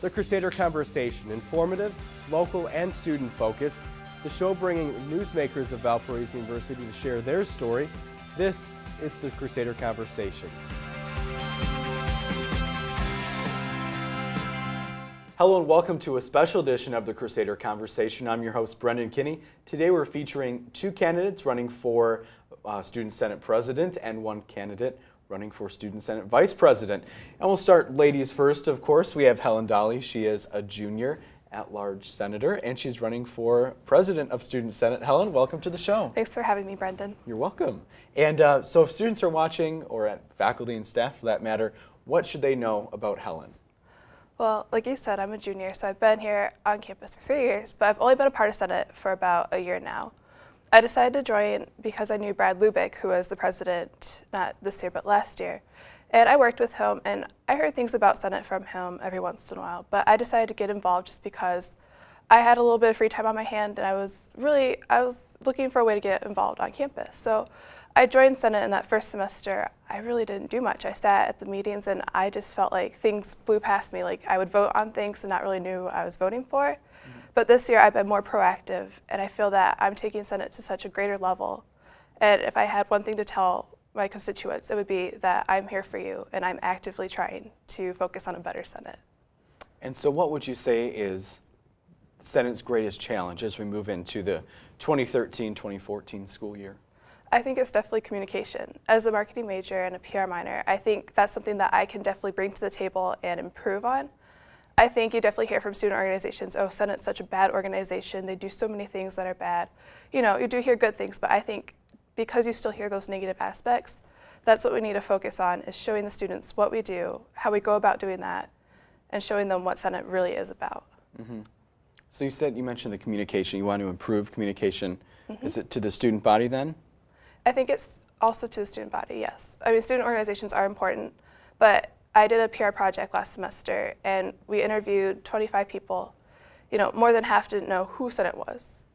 The Crusader Conversation, informative, local, and student-focused. The show bringing newsmakers of Valparaiso University to share their story. This is the Crusader Conversation. Hello and welcome to a special edition of the Crusader Conversation. I'm your host, Brendan Kinney. Today we're featuring two candidates running for Student Senate President and one candidate running for Student Senate Vice President. And we'll start ladies first, of course. We have Helen Dolly. She is a junior at-large senator, and she's running for President of Student Senate. Helen, welcome to the show. Thanks for having me, Brendan. You're welcome. And so if students are watching, or faculty and staff for that matter, what should they know about Helen? Well, like you said, I'm a junior, so I've been here on campus for 3 years, but I've only been a part of Senate for about a year now. I decided to join because I knew Brad Lubick, who was the president, not this year, but last year. And I worked with him, and I heard things about Senate from him every once in a while, but I decided to get involved just because I had a little bit of free time on my hand, and I was looking for a way to get involved on campus. So I joined Senate in that first semester. I really didn't do much. I sat at the meetings and I just felt like things blew past me. Like I would vote on things and not really knew who I was voting for. Mm-hmm. But this year I've been more proactive, and I feel that I'm taking Senate to such a greater level. And if I had one thing to tell my constituents, it would be that I'm here for you and I'm actively trying to focus on a better Senate. And so what would you say is Senate's greatest challenge as we move into the 2013-2014 school year? I think it's definitely communication. As a marketing major and a PR minor, I think that's something that I can definitely bring to the table and improve on. I think you definitely hear from student organizations, oh, Senate's such a bad organization, they do so many things that are bad. You know, you do hear good things, but I think because you still hear those negative aspects, that's what we need to focus on, is showing the students what we do, how we go about doing that, and showing them what Senate really is about. Mm-hmm. So you mentioned the communication, you want to improve communication. Mm-hmm. Is it to the student body then? I think it's also to the student body, yes. I mean, student organizations are important, but I did a PR project last semester, and we interviewed 25 people. You know, more than half didn't know who Senate was.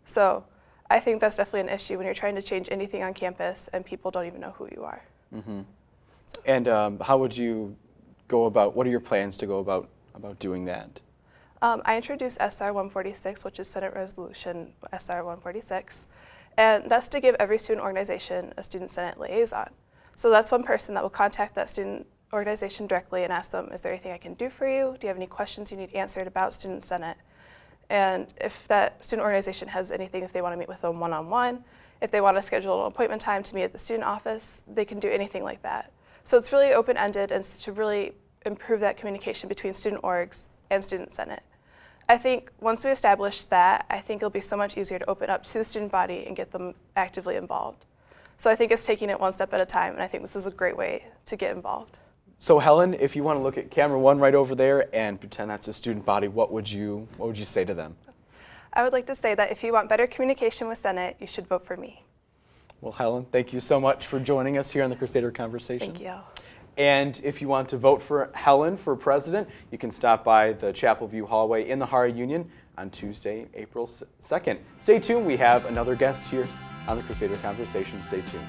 So I think that's definitely an issue when you're trying to change anything on campus and people don't even know who you are. Mm-hmm. So. And how would you go about, what are your plans to go about doing that? I introduced SR 146, which is Senate Resolution SR 146. And that's to give every student organization a student senate liaison. So that's one person that will contact that student organization directly and ask them, is there anything I can do for you? Do you have any questions you need answered about student senate? And if that student organization has anything, if they want to meet with them one-on-one, if they want to schedule an appointment time to meet at the student office, they can do anything like that. So it's really open-ended, and it's to really improve that communication between student orgs and student senate. I think once we establish that, I think it'll be so much easier to open up to the student body and get them actively involved. So I think it's taking it one step at a time, and I think this is a great way to get involved. So Helen, if you want to look at camera one right over there and pretend that's a student body, what would you say to them? I would like to say that if you want better communication with Senate, you should vote for me. Well, Helen, thank you so much for joining us here on the Crusader Conversation. Thank you. And if you want to vote for Helen for president, you can stop by the Chapel View hallway in the Hara Union on Tuesday, April 2nd. Stay tuned. We have another guest here on the Crusader Conversation. Stay tuned.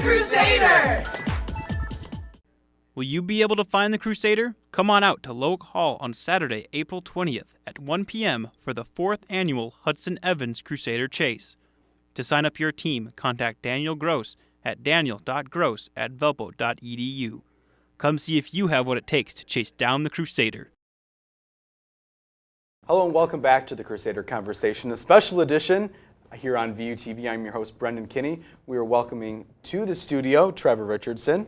Crusader! Will you be able to find the Crusader? Come on out to Lowick Hall on Saturday, April 20th at 1 p.m. for the 4th annual Hudson Evans Crusader Chase. To sign up your team, contact Daniel Gross at daniel.gross@velpo.edu. Come see if you have what it takes to chase down the Crusader. Hello and welcome back to the Crusader Conversation, a special edition here on VUTV. I'm your host, Brendan Kinney. We are welcoming to the studio Trevor Richardson.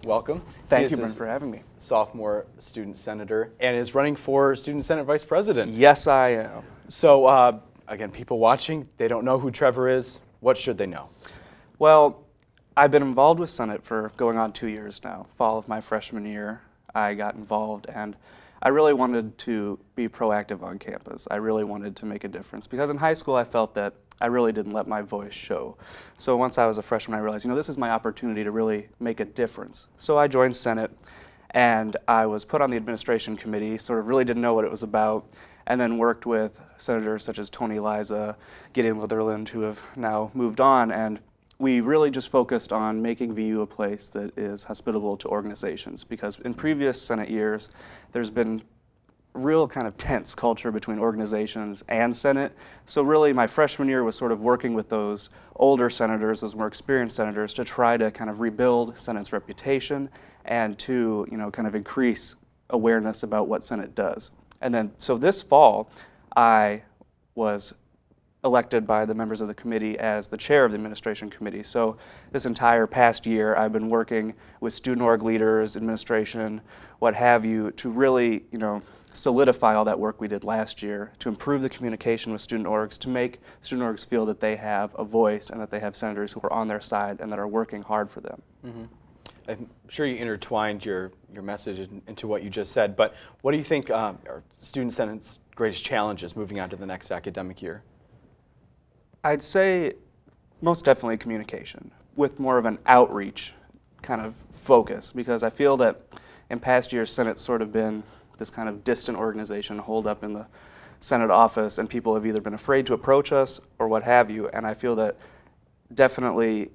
Welcome. Thank you, Brendan, for having me. Sophomore student senator and is running for Student Senate Vice President. Yes, I am. So, again, people watching, they don't know who Trevor is. What should they know? Well, I've been involved with Senate for going on 2 years now. Fall of my freshman year, I got involved, and I really wanted to be proactive on campus. I really wanted to make a difference because in high school I felt that I really didn't let my voice show. So once I was a freshman, I realized, this is my opportunity to really make a difference. So I joined Senate, and I was put on the administration committee, sort of really didn't know what it was about, and then worked with senators such as Tony Liza, Gideon Litherland, who have now moved on, and we really just focused on making VU a place that is hospitable to organizations, because in previous Senate years, there's been real kind of tense culture between organizations and Senate. So really my freshman year was sort of working with those older senators, those more experienced senators, to try to kind of rebuild Senate's reputation and to kind of increase awareness about what Senate does. And then so this fall I was elected by the members of the committee as the chair of the administration committee. So this entire past year I've been working with student org leaders, administration, what have you, to really solidify all that work we did last year, to improve the communication with student orgs, to make student orgs feel that they have a voice and that they have senators who are on their side and that are working hard for them. Mm-hmm. I'm sure you intertwined your message into what you just said, but what do you think are Student Senate's greatest challenges moving on to the next academic year? I'd say most definitely communication, with more of an outreach kind of focus, because I feel that in past years Senate's sort of been this kind of distant organization holed up in the Senate office, and people have either been afraid to approach us or what have you, and I feel that definitely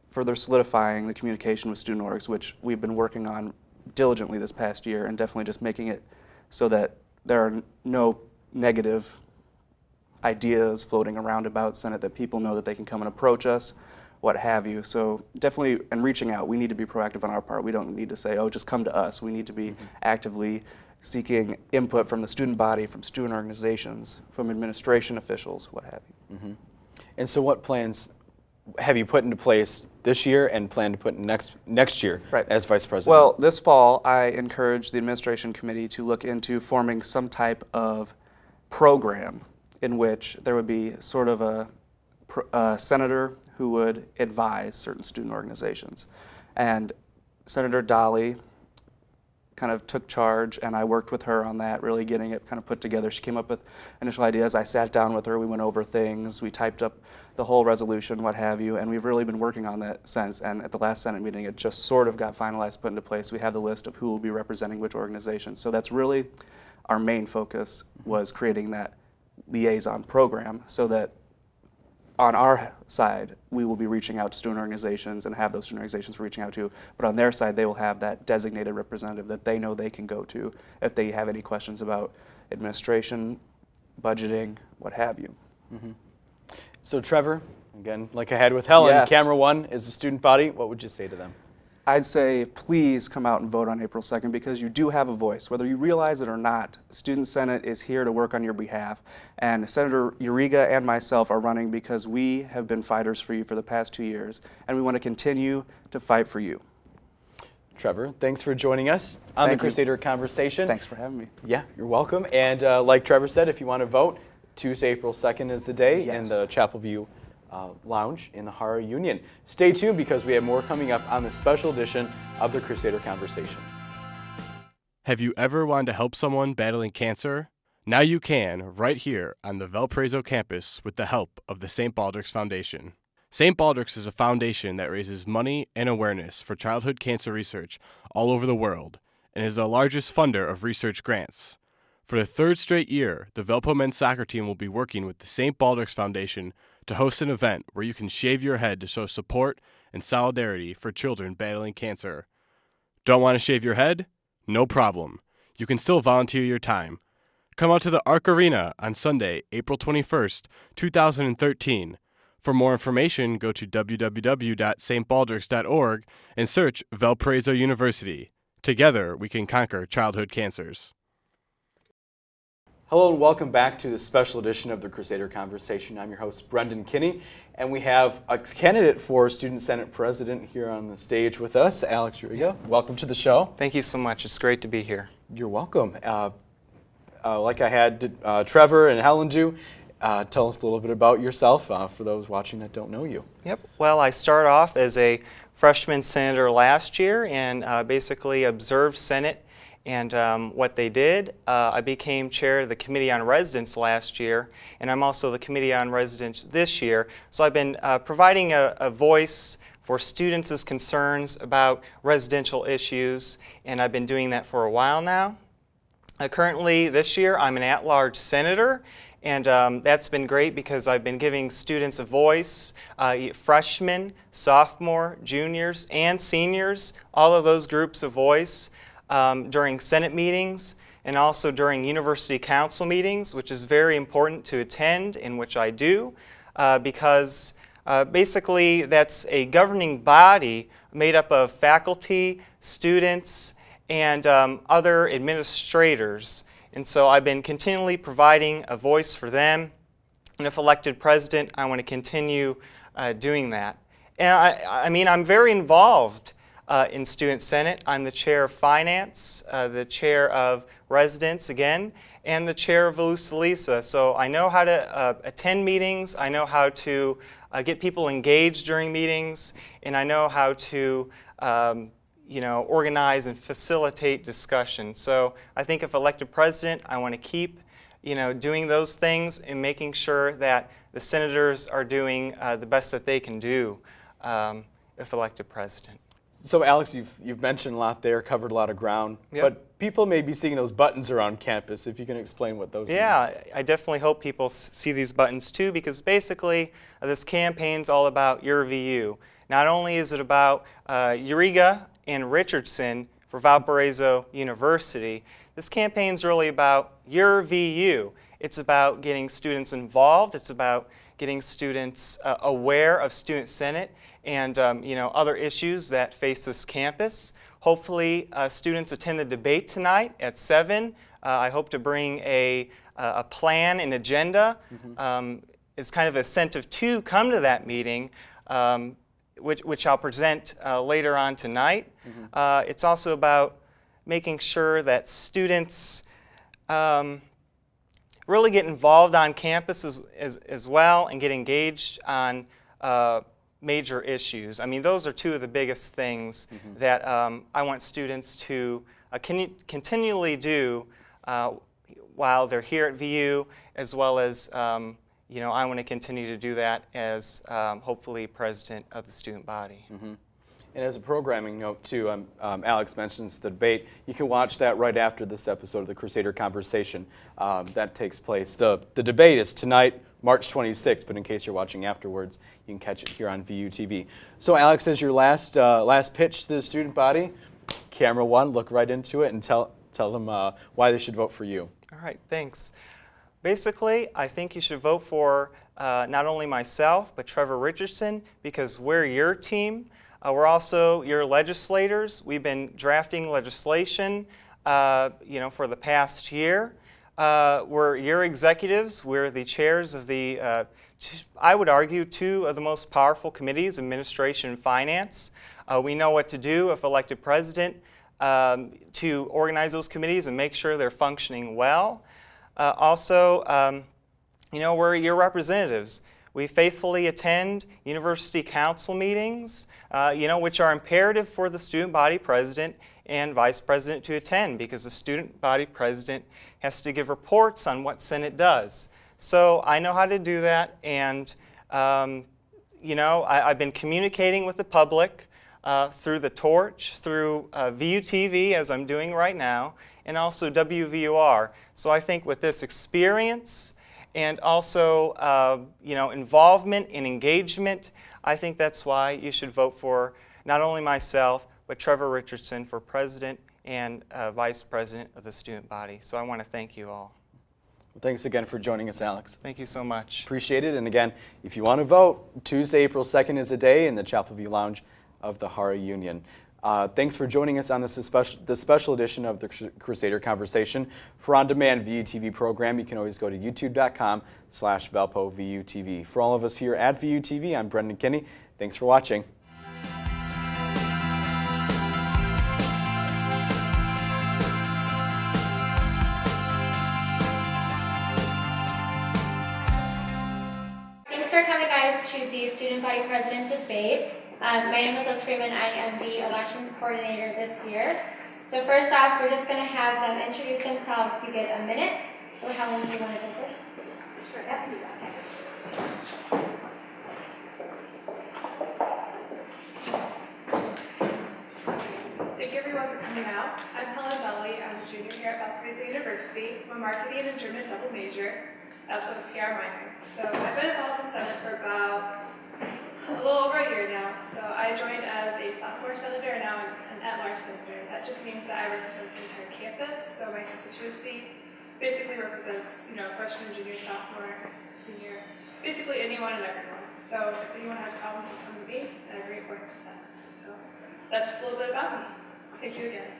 further solidifying the communication with student orgs, which we've been working on diligently this past year, and definitely just making it so that there are no negative ideas floating around about Senate, that people know that they can come and approach us, what have you. So definitely, and reaching out, we need to be proactive on our part. We don't need to say, oh, just come to us. We need to be actively seeking input from the student body, from student organizations, from administration officials, what have you. Mm-hmm. And so what plans have you put into place this year and plan to put in next year as Vice President? Well, this fall I encouraged the administration committee to look into forming some type of program in which there would be sort of a senator who would advise certain student organizations. And Senator Dolly kind of took charge, and I worked with her on that, really getting it kind of put together. She came up with initial ideas. I sat down with her, we went over things, we typed up the whole resolution, what have you, and we've really been working on that since. And at the last Senate meeting, it just sort of got finalized, put into place. We have the list of who will be representing which organizations. So that's really our main focus, was creating that liaison program, so that on our side, we will be reaching out to student organizations and have those student organizations reaching out to, but on their side, they will have that designated representative that they know they can go to if they have any questions about administration, budgeting, what have you. Mm-hmm. So Trevor, again, like I had with Helen, yes. Camera One is the student body. What would you say to them? I'd say please come out and vote on April 2nd, because you do have a voice. Whether you realize it or not, Student Senate is here to work on your behalf. And Senator Uriga and myself are running because we have been fighters for you for the past 2 years, and we want to continue to fight for you. Trevor, thanks for joining us on the Crusader Conversation. Thanks for having me. Yeah, you're welcome. And like Trevor said, if you want to vote, Tuesday, April 2nd is the day in the Chapel View Lounge in the Hara Union. Stay tuned, because we have more coming up on this special edition of the Crusader Conversation. Have you ever wanted to help someone battling cancer? Now you can, right here on the Valparaiso campus, with the help of the St. Baldrick's Foundation. St. Baldrick's is a foundation that raises money and awareness for childhood cancer research all over the world, and is the largest funder of research grants. For the third straight year, the Valpo men's soccer team will be working with the St. Baldrick's Foundation to host an event where you can shave your head to show support and solidarity for children battling cancer. Don't want to shave your head? No problem. You can still volunteer your time. Come out to the Arc Arena on Sunday, April 21st, 2013. For more information, go to www.stbaldricks.org and search Valparaiso University. Together, we can conquer childhood cancers. Hello and welcome back to this special edition of the Crusader Conversation. I'm your host, Brendan Kinney, and we have a candidate for Student Senate President here on the stage with us, Alex Uriga. Welcome to the show. Thank you so much. It's great to be here. You're welcome. Like I had Trevor and Helen do, tell us a little bit about yourself for those watching that don't know you. Yep. Well, I started off as a freshman senator last year and basically observed Senate And what they did, I became chair of the Committee on Residence last year, and I'm also the Committee on Residence this year. So I've been providing a voice for students' concerns about residential issues, and I've been doing that for a while now. Currently, this year, I'm an at-large senator, and that's been great because I've been giving students a voice, freshmen, sophomore, juniors, and seniors, all of those groups a voice during Senate meetings and also during university council meetings, which is very important to attend, in which I do, because basically that's a governing body made up of faculty, students, and other administrators. And so I've been continually providing a voice for them. And if elected president, I want to continue doing that. And I mean, I'm very involved in Student Senate. I'm the chair of finance, the chair of residence again, and the chair of Volusalisa. So I know how to attend meetings. I know how to get people engaged during meetings, and I know how to organize and facilitate discussion. So I think if elected president, I want to keep doing those things and making sure that the senators are doing the best that they can do if elected president. So Alex, you've mentioned a lot there, covered a lot of ground, Yep. but people may be seeing those buttons around campus. If you can explain what those mean. Yeah, I definitely hope people see these buttons too, because basically this campaign's all about your VU. Not only is it about Uriga and Richardson for Valparaiso University, this campaign's really about your VU. It's about getting students involved. It's about getting students aware of Student Senate and other issues that face this campus. Hopefully, students attend the debate tonight at 7. I hope to bring a plan and agenda. It's kind of a incentive to come to that meeting, which I'll present later on tonight. It's also about making sure that students really get involved on campus as well and get engaged on major issues. I mean, those are two of the biggest things that I want students to continually do while they're here at VU, as well as I want to continue to do that as hopefully president of the student body. And as a programming note too, Alex mentions the debate. You can watch that right after this episode of the Crusader Conversation. That takes place. The debate is tonight, March 26th, but in case you're watching afterwards, you can catch it here on VU TV. So Alex, as your last pitch to the student body, camera one, look right into it and tell them why they should vote for you. All right, thanks. Basically, I think you should vote for not only myself, but Trevor Richardson, because we're your team. We're also your legislators. We've been drafting legislation, for the past year. We're your executives. We're the chairs of the, I would argue, two of the most powerful committees, administration and finance. We know what to do if elected president to organize those committees and make sure they're functioning well. Also, we're your representatives. We faithfully attend university council meetings, which are imperative for the student body president and vice president to attend, because the student body president has to give reports on what Senate does. So I know how to do that, and I've been communicating with the public through the Torch, through VU TV, as I'm doing right now, and also WVUR. So I think with this experience and also involvement and engagement, I think that's why you should vote for not only myself, but Trevor Richardson for president and vice president of the student body. So I want to thank you all. Well, thanks again for joining us, Alex. Thank you so much. Appreciate it. And again, if you want to vote, Tuesday, April 2nd is a day in the Chapel View Lounge of the Hara Union. Thanks for joining us on this special edition of the Crusader Conversation. For on-demand VU TV program, you can always go to youtube.com/ValpoVUTV. For all of us here at VU TV, I'm Brendan Kinney. Thanks for watching. Thanks for coming, guys, to the Student Body President debate. My name is Liz Freeman. I am the elections coordinator this year. So So first off, we're just going to have them introduce themselves. You get a minute. So Helen, do you want to go first? Sure. Yep. Thank you everyone for coming out. I'm Helen Belli. I'm a junior here at Valparaiso University. I'm a marketing and German double major. I also have a PR minor. So I've been involved in Senate for about a little over a year now. So I joined as a sophomore senator and now I'm an at-large senator. That just means that I represent the entire campus. So my constituency basically represents, freshman, junior, sophomore, senior, basically anyone and everyone. So if anyone has problems, they come to me and I bring it forth to Senate. So that's just a little bit about me. Thank you again.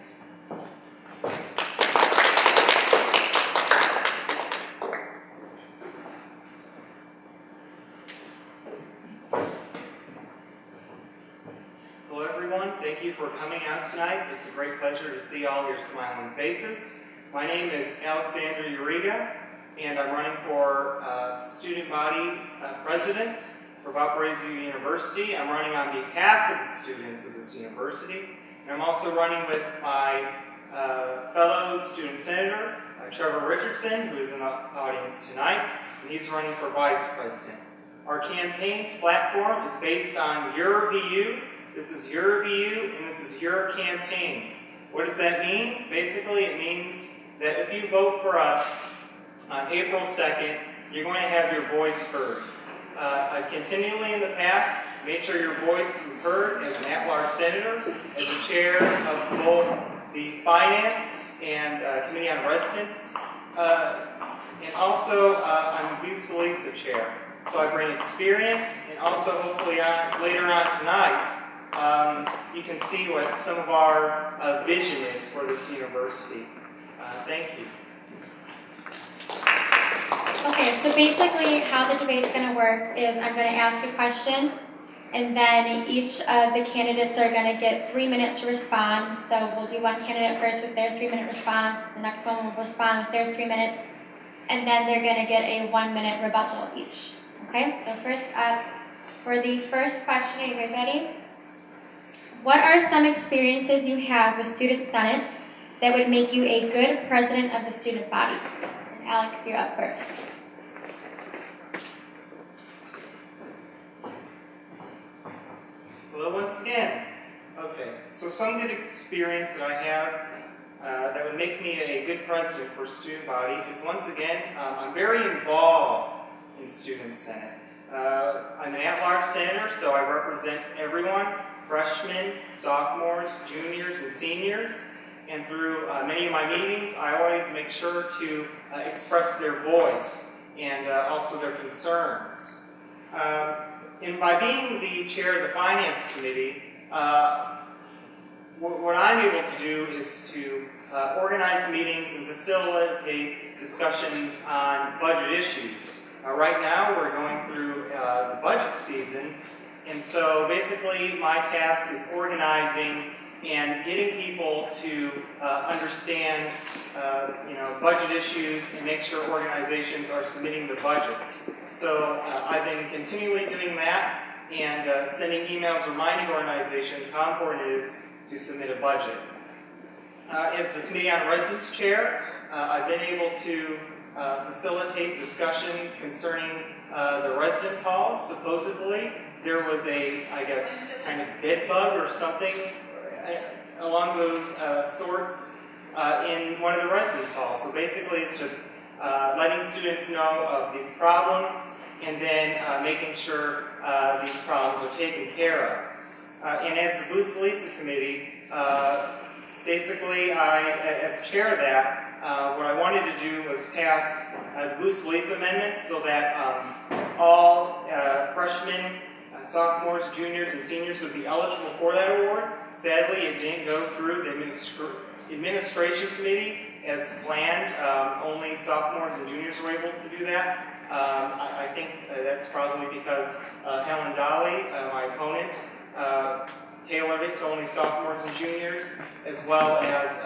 Hello everyone, thank you for coming out tonight. It's a great pleasure to see all your smiling faces. My name is Alexander Uriga, and I'm running for student body president for Valparaiso University. I'm running on behalf of the students of this university, and I'm also running with my fellow student senator, Trevor Richardson, who is in the audience tonight, and he's running for vice president. Our campaign's platform is based on your VU. This is your VU, and this is your campaign. What does that mean? Basically, it means that if you vote for us on April 2nd, you're going to have your voice heard. I've continually in the past made sure your voice was heard as an at-large senator, as the chair of both the Finance and Committee on Residents, and also I'm the Busalisa chair. So I bring experience, and also hopefully later on tonight, you can see what some of our vision is for this university. Thank you. Okay, so basically how the debate's going to work is I'm going to ask a question, and then each of the candidates are going to get 3 minutes to respond. So we'll do one candidate first with their 3-minute response, the next one will respond with their 3 minutes, and then they're going to get a 1-minute rebuttal each. Okay, so first up, for the first question, are you guys ready? What are some experiences you have with Student Senate that would make you a good president of the student body? And Alex, you're up first. Hello once again. Okay, so some good experience that I have that would make me a good president for student body is, once again, I'm very involved in Student Senate. I'm an at-large senator, so I represent everyone, freshmen, sophomores, juniors, and seniors. And through many of my meetings, I always make sure to express their voice and also their concerns. And by being the chair of the Finance Committee, what I'm able to do is to organize meetings and facilitate discussions on budget issues. Right now, we're going through the budget season, and so basically my task is organizing and getting people to understand budget issues and make sure organizations are submitting the budgets. So I've been continually doing that and sending emails reminding organizations how important it is to submit a budget. As the Committee on Residents Chair, I've been able to facilitate discussions concerning the residence halls. Supposedly, there was a, I guess, kind of bed bug or something along those sorts in one of the residence halls. So basically, it's just letting students know of these problems and then making sure these problems are taken care of. And as the Busalisa Committee, basically, as chair of that, what I wanted to do was pass the Busalisa Amendment so that all freshmen, sophomores, juniors, and seniors would be eligible for that award. Sadly, it didn't go through the administration committee as planned. Only sophomores and juniors were able to do that. I think that's probably because Helen Dolly, my opponent, tailored it to only sophomores and juniors, as well as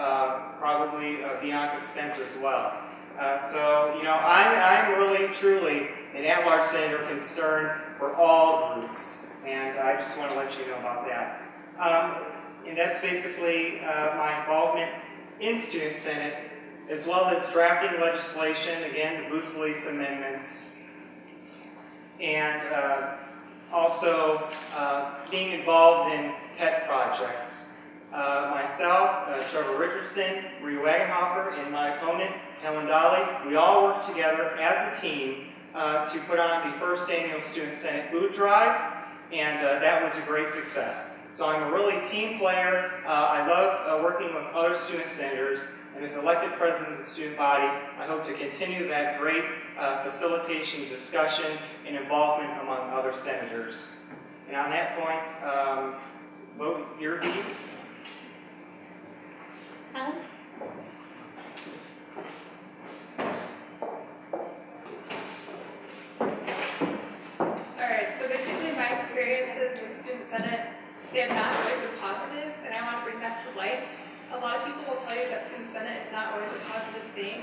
probably Bianca Spencer as well. So, I'm really, truly an at-large senator concerned for all groups, and I just want to let you know about that. And that's basically my involvement in Student Senate, as well as drafting legislation, again, the Boost Lease amendments, and also being involved in pet projects. Myself, Trevor Richardson, Ree Wagenhofer, and my opponent, Helen Dolly, we all worked together as a team to put on the first annual Student Senate food drive, and that was a great success. So I'm a really team player. I love working with other student senators, and if elected president of the student body, I hope to continue that great facilitation, discussion, and involvement among other senators. And on that point, vote your deed. Helen? Alright, so basically my experiences with Student Senate, they have not always been positive, and I want to bring that to light. A lot of people will tell you that Student Senate is not always a positive thing.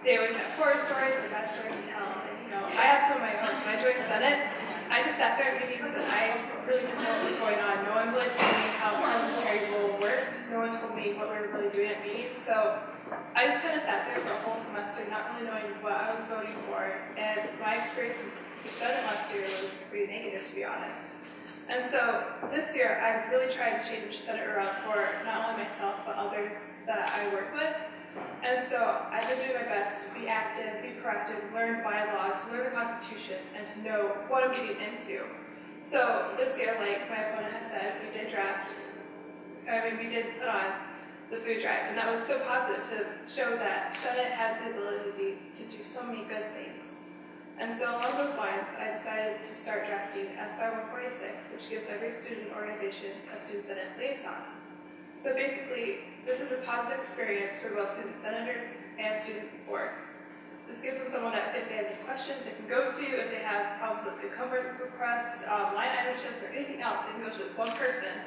They always have horror stories or bad stories to tell. And, you know, I have some of my own. When I joined Senate, I just sat there at meetings and I really didn't know what was going on. No one really told me how parliamentary rule worked. No one told me what we were really doing at meetings. So I just kind of sat there for a whole semester not really knowing what I was voting for. And my experience with Senate last year was pretty negative, to be honest. And so this year, I've really tried to change Senate around for not only myself, but others that I work with. And so I've been doing my best to be active, be proactive, learn bylaws, learn the Constitution, and to know what I'm getting into. So this year, like my opponent has said, we did put on the food drive, and that was so positive to show that Senate has the ability to do so many good things. And so along those lines, I decided to start drafting SR 146, which gives every student organization a Student Senate liaison. So basically, this is a positive experience for both student senators and student boards. This gives them someone that if they have any questions, they can go to. If they have problems with encumbrance requests, line item shifts, or anything else, they can go to this one person.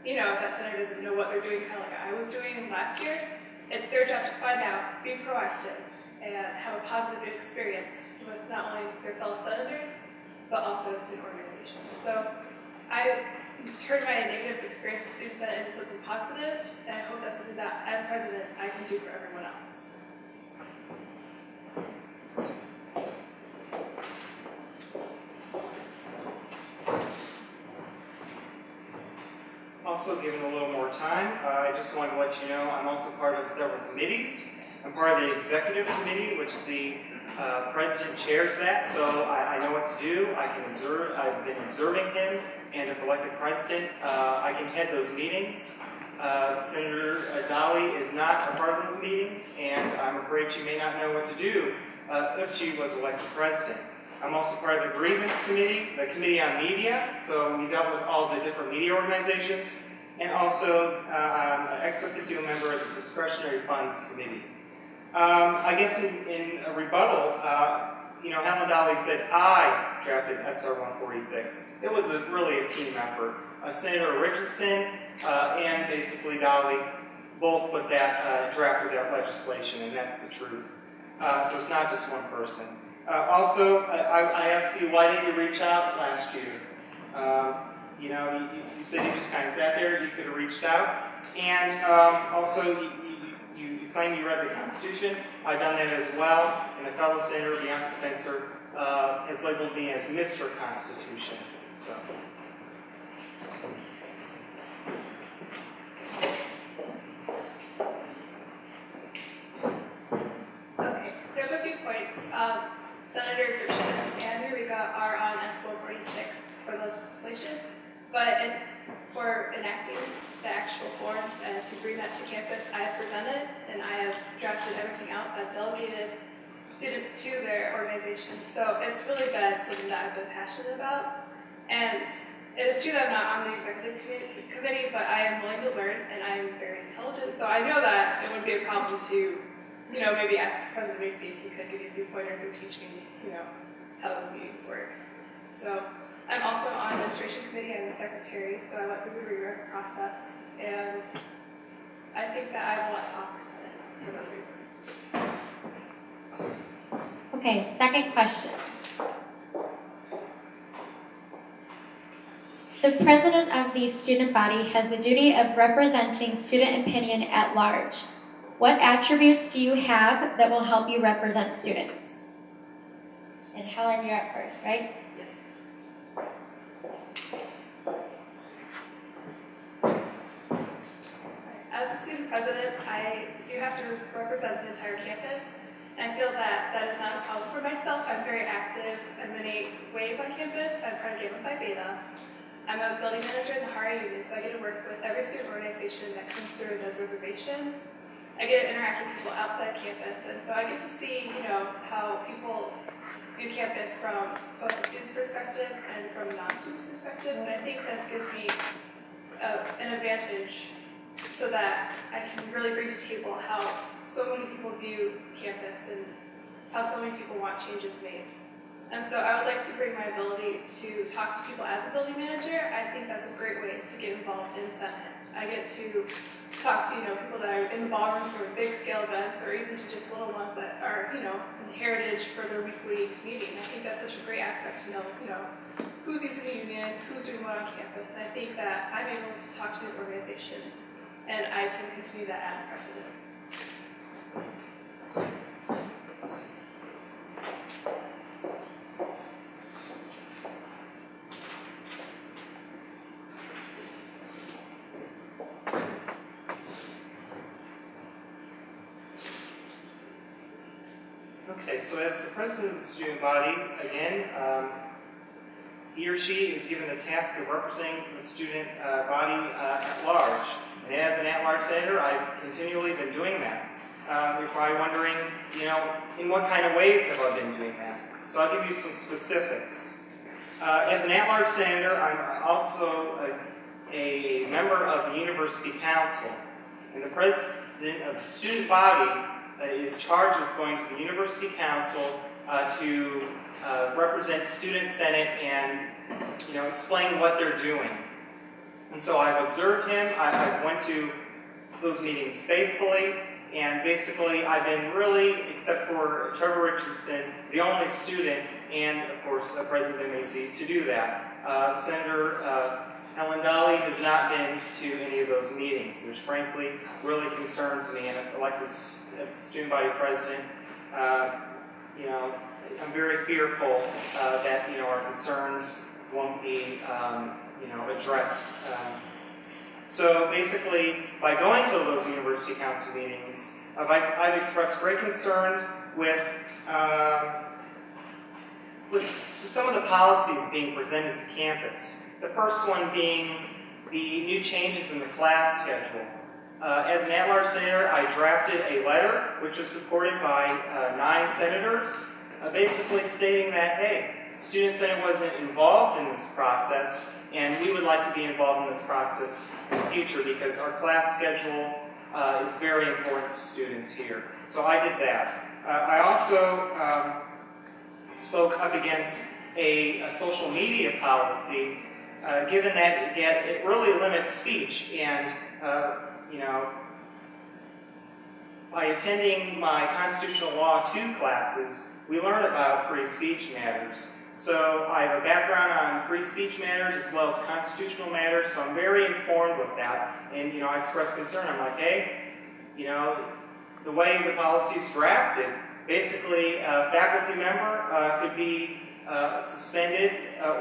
You know, if that senator doesn't know what they're doing, kind of like I was doing last year, it's their job to find out, be proactive, and have a positive experience with not only their fellow senators, but also the student organization. So I turned my negative experience with Student Senate into something positive, and I hope that's something that, as president, I can do for everyone else. Also, given a little more time, I just wanted to let you know I'm also part of several committees. I'm part of the executive committee, which the president chairs that, so I know what to do. I can observe. I've been observing him, and if elected president, I can head those meetings. Senator Dolly is not a part of those meetings, and I'm afraid she may not know what to do if she was elected president. I'm also part of the grievance committee, the committee on media, so we dealt with all the different media organizations, and also I'm an ex officio member of the discretionary funds committee. I guess in a rebuttal, Helen Dolly said I drafted SR 146. It was really a team effort. Senator Richardson and basically Dolly both put that, drafted that legislation, and that's the truth. So it's not just one person. Also, I asked you, why didn't you reach out last year? You said you just kind of sat there, you could have reached out. And also, you claim you read the Constitution. I've done that as well. And a fellow senator, Bianca Spencer, has labeled me as Mr. Constitution. So. Okay, there are a few points. Senators Richardson and Eureka are on S446 for legislation, but for enacting the actual forms and to bring that to campus, I have presented and I have drafted everything else. I've delegated students to their organizations, so it's really been something that I've been passionate about. And it is true that I'm not on the executive committee, but I am willing to learn and I am very intelligent, so I know that it wouldn't be a problem to maybe ask President Macy if he could give me a few pointers or teach me, how those meetings work. So I'm also on the administration committee. I'm the secretary, so I went through the rewrite process, and I think that I have a lot to offer Senate for those reasons. Okay, second question. The president of the student body has the duty of representing student opinion at large. What attributes do you have that will help you represent students? And Helen, you're up first, right? As a student president, I do have to represent the entire campus, and I feel that that is not a problem for myself. I'm very active in many ways on campus. I'm part of Gamma Phi Beta. I'm a building manager in the HARA Union, so I get to work with every student organization that comes through and does reservations. I get to interact with people outside campus, and so I get to see, how people view campus from both the student's perspective and from the non-student's perspective, and I think this gives me an advantage so that I can really bring to the table how so many people view campus and how so many people want changes made. And so I would like to bring my ability to talk to people as a building manager. I think that's a great way to get involved in Senate. I get to talk to people that are in the ballrooms for big scale events, or even to just little ones that are in heritage for their weekly meeting. I think that's such a great aspect to know who's using the union, who's doing what on campus. I think that I'm able to talk to these organizations, and I can continue that as president. Okay, so as the president of the student body, again, he or she is given the task of representing the student body at large. And as an at-large senator, I've continually been doing that. You're probably wondering, in what kind of ways have I been doing that? So I'll give you some specifics. As an at-large senator, I'm also a member of the University Council. And the president of the student body is charged with going to the University Council to represent Student Senate and explain what they're doing. And so I've observed him, I went to those meetings faithfully, and basically I've been really, except for Trevor Richardson, the only student, and of course President Macy, to do that. Senator Helen Dolly has not been to any of those meetings, which frankly really concerns me, and like the student body president, I'm very fearful that our concerns won't be addressed. So basically, by going to those university council meetings, I've expressed great concern with some of the policies being presented to campus. The first one being the new changes in the class schedule. As an at-large senator, I drafted a letter which was supported by 9 senators, basically stating that, hey, Student Senate wasn't involved in this process, and we would like to be involved in this process in the future because our class schedule is very important to students here. So I did that. I also spoke up against a social media policy, given that it really limits speech, and by attending my Constitutional Law 2 classes, we learn about free speech matters. So I have a background on free speech matters as well as constitutional matters, so I'm very informed with that. And I express concern. I'm like, hey, the way the policy is drafted, basically a faculty member could be suspended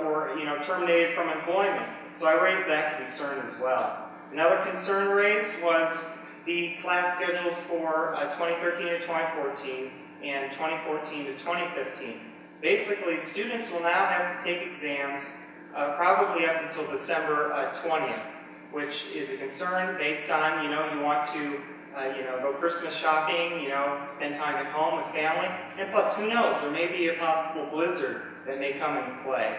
or terminated from employment. So I raised that concern as well. Another concern raised was the class schedules for 2013 to 2014 and 2014 to 2015. Basically, students will now have to take exams probably up until December 20th, which is a concern based on, you want to, go Christmas shopping, spend time at home with family, and plus, who knows, there may be a possible blizzard that may come into play,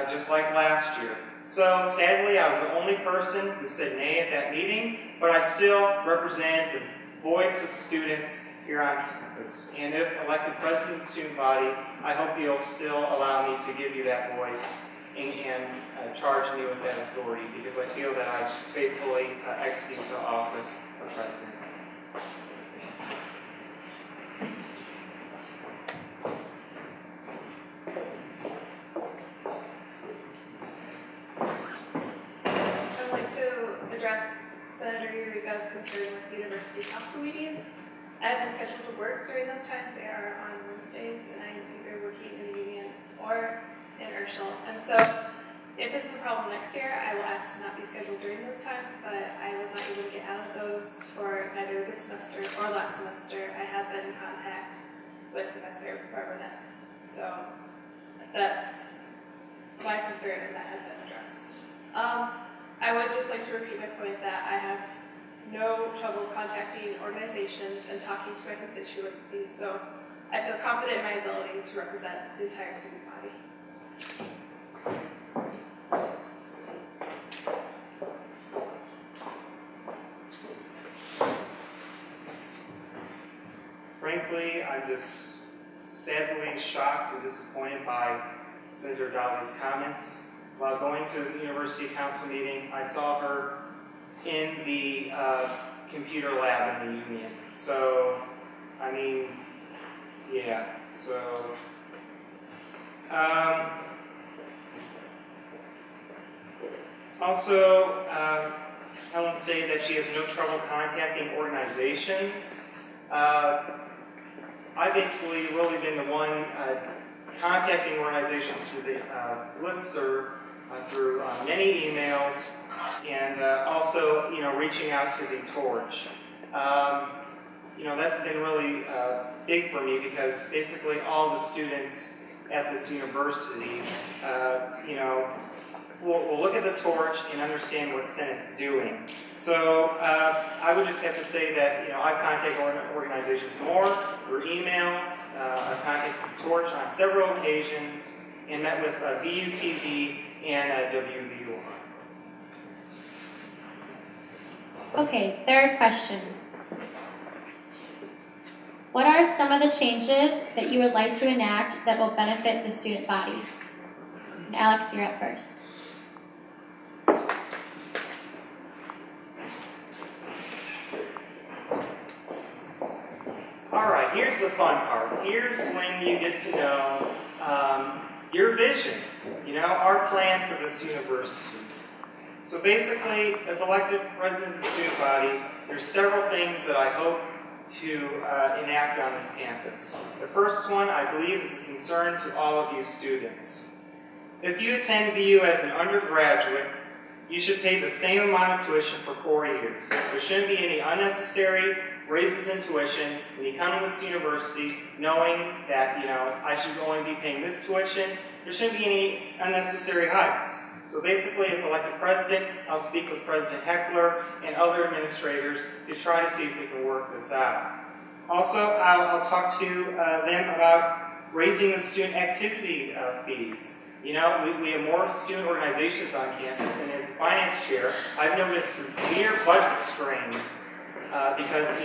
just like last year. So, sadly, I was the only person who said nay at that meeting, but I still represent the voice of students here on campus. And if elected president of the student body, I hope you'll still allow me to give you that voice and charge me with that authority, because I feel that I faithfully execute the office of president. I have been scheduled to work during those times. They are on Wednesdays, and I'm either working in the Union or in Urshel. And so if this is a problem next year, I will ask to not be scheduled during those times, but I was not able to get out of those for neither this semester or last semester. I have been in contact with Professor Barbernet. So that's my concern, and that has been addressed. I would just like to repeat my point that I have no trouble contacting organizations and talking to my constituency, so I feel confident in my ability to represent the entire student body. Frankly, I'm just sadly shocked and disappointed by Senator Dolly's comments. While going to the university council meeting, I saw her in the computer lab in the Union. So, I mean, yeah, so. Also, Helen stated that she has no trouble contacting organizations. I've basically really been the one contacting organizations through the listserv, through many emails, and also, reaching out to the Torch. That's been really big for me because basically all the students at this university, will look at the Torch and understand what Senate's doing. So I would just have to say that, I've contacted organizations more through emails. I've contacted the Torch on several occasions and met with VUTV and WVUR. Okay, third question. What are some of the changes that you would like to enact that will benefit the student body? And Alex, you're up first. All right, here's the fun part. Here's when you get to know your vision, our plan for this university. So basically, if elected president of the student body, there's several things that I hope to enact on this campus. The first one, I believe, is a concern to all of you students. If you attend BU as an undergraduate, you should pay the same amount of tuition for 4 years. There shouldn't be any unnecessary raises in tuition when you come to this university knowing that, I should only be paying this tuition. There shouldn't be any unnecessary hikes. So basically, if elected president, I'll speak with President Heckler and other administrators to try to see if we can work this out. Also, I'll talk to them about raising the student activity fees. We have more student organizations on campus, and as finance chair, I've noticed severe budget strains because,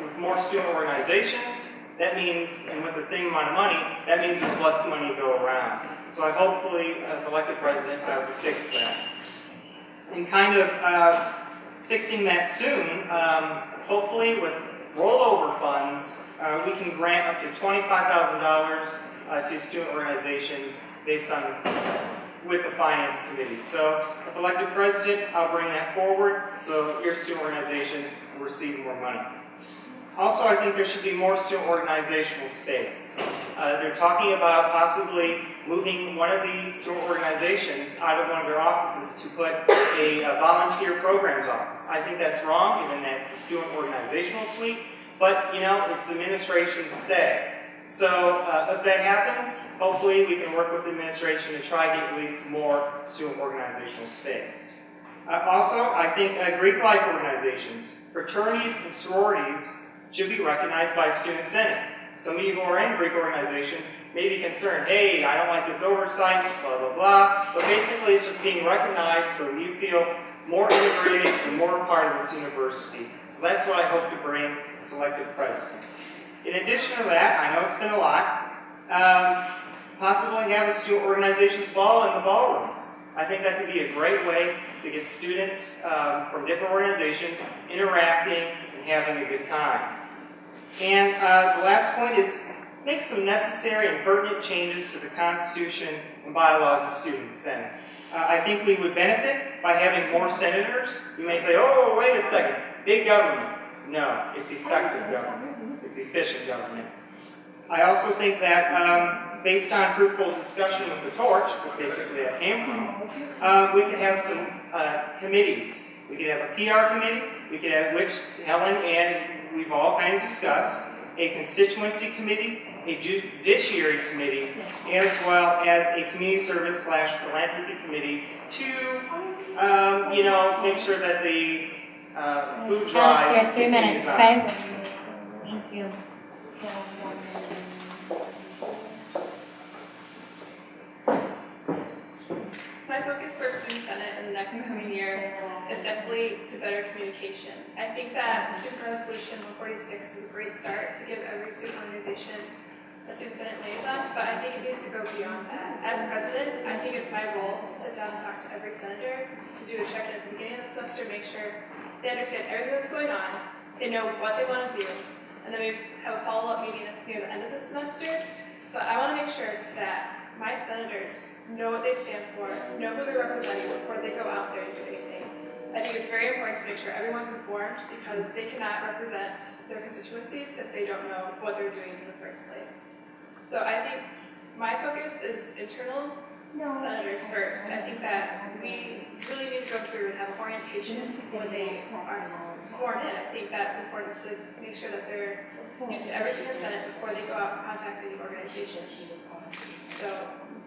with more student organizations, that means, and with the same amount of money, that means there's less money to go around. So I hopefully, if elected president, I will fix that. And kind of fixing that soon, hopefully with rollover funds, we can grant up to $25,000 to student organizations based on with the finance committee. So if elected president, I'll bring that forward so your student organizations will receive more money. Also, I think there should be more student organizational space. They're talking about possibly moving one of the student organizations out of one of their offices to put a volunteer programs office. I think that's wrong, given that it's a student organizational suite, but it's the administration's say. So if that happens, hopefully we can work with the administration to try to get at least more student organizational space. Also, I think Greek life organizations, fraternities and sororities should be recognized by Student Senate. Some of you who are in Greek organizations may be concerned, hey, I don't like this oversight, blah, blah, blah. But basically it's just being recognized so you feel more integrated and more part of this university. So that's what I hope to bring with elected president. In addition to that, I know it's been a lot, possibly have a student organizations ball in the ballrooms. I think that could be a great way to get students from different organizations interacting and having a good time. And the last point is make some necessary and pertinent changes to the Constitution and bylaws of Student Senate. I think we would benefit by having more senators. You may say, oh, wait a second, big government. No, it's effective government. It's efficient government. I also think that based on fruitful discussion with the torch, which basically that came from, we could have some committees. We could have a PR committee, we could have, which Helen and we've all kind of discussed, a constituency committee, a judiciary committee, as well as a community service / philanthropy committee to, you know, make sure that the food drive Alex, you have 3 minutes, continues on. okay? Thank you. My focus for Student Senate in the next coming year is definitely to better communication. I think that Student Resolution 146 is a great start to give every student organization a Student Senate liaison, but I think it needs to go beyond that. As president, I think it's my role to sit down and talk to every senator, to do a check-in at the beginning of the semester, make sure they understand everything that's going on, they know what they want to do, and then we have a follow-up meeting near the end of the semester. But I want to make sure that my senators know what they stand for, know who they're representing before they go out there and do anything. I think it's very important to make sure everyone's informed because they cannot represent their constituencies if they don't know what they're doing in the first place. So I think my focus is internal senators first. I think that we really need to go through and have an orientation when they are sworn in. I think that's important to make sure that they're used to everything in the Senate before they go out and contact any organization. So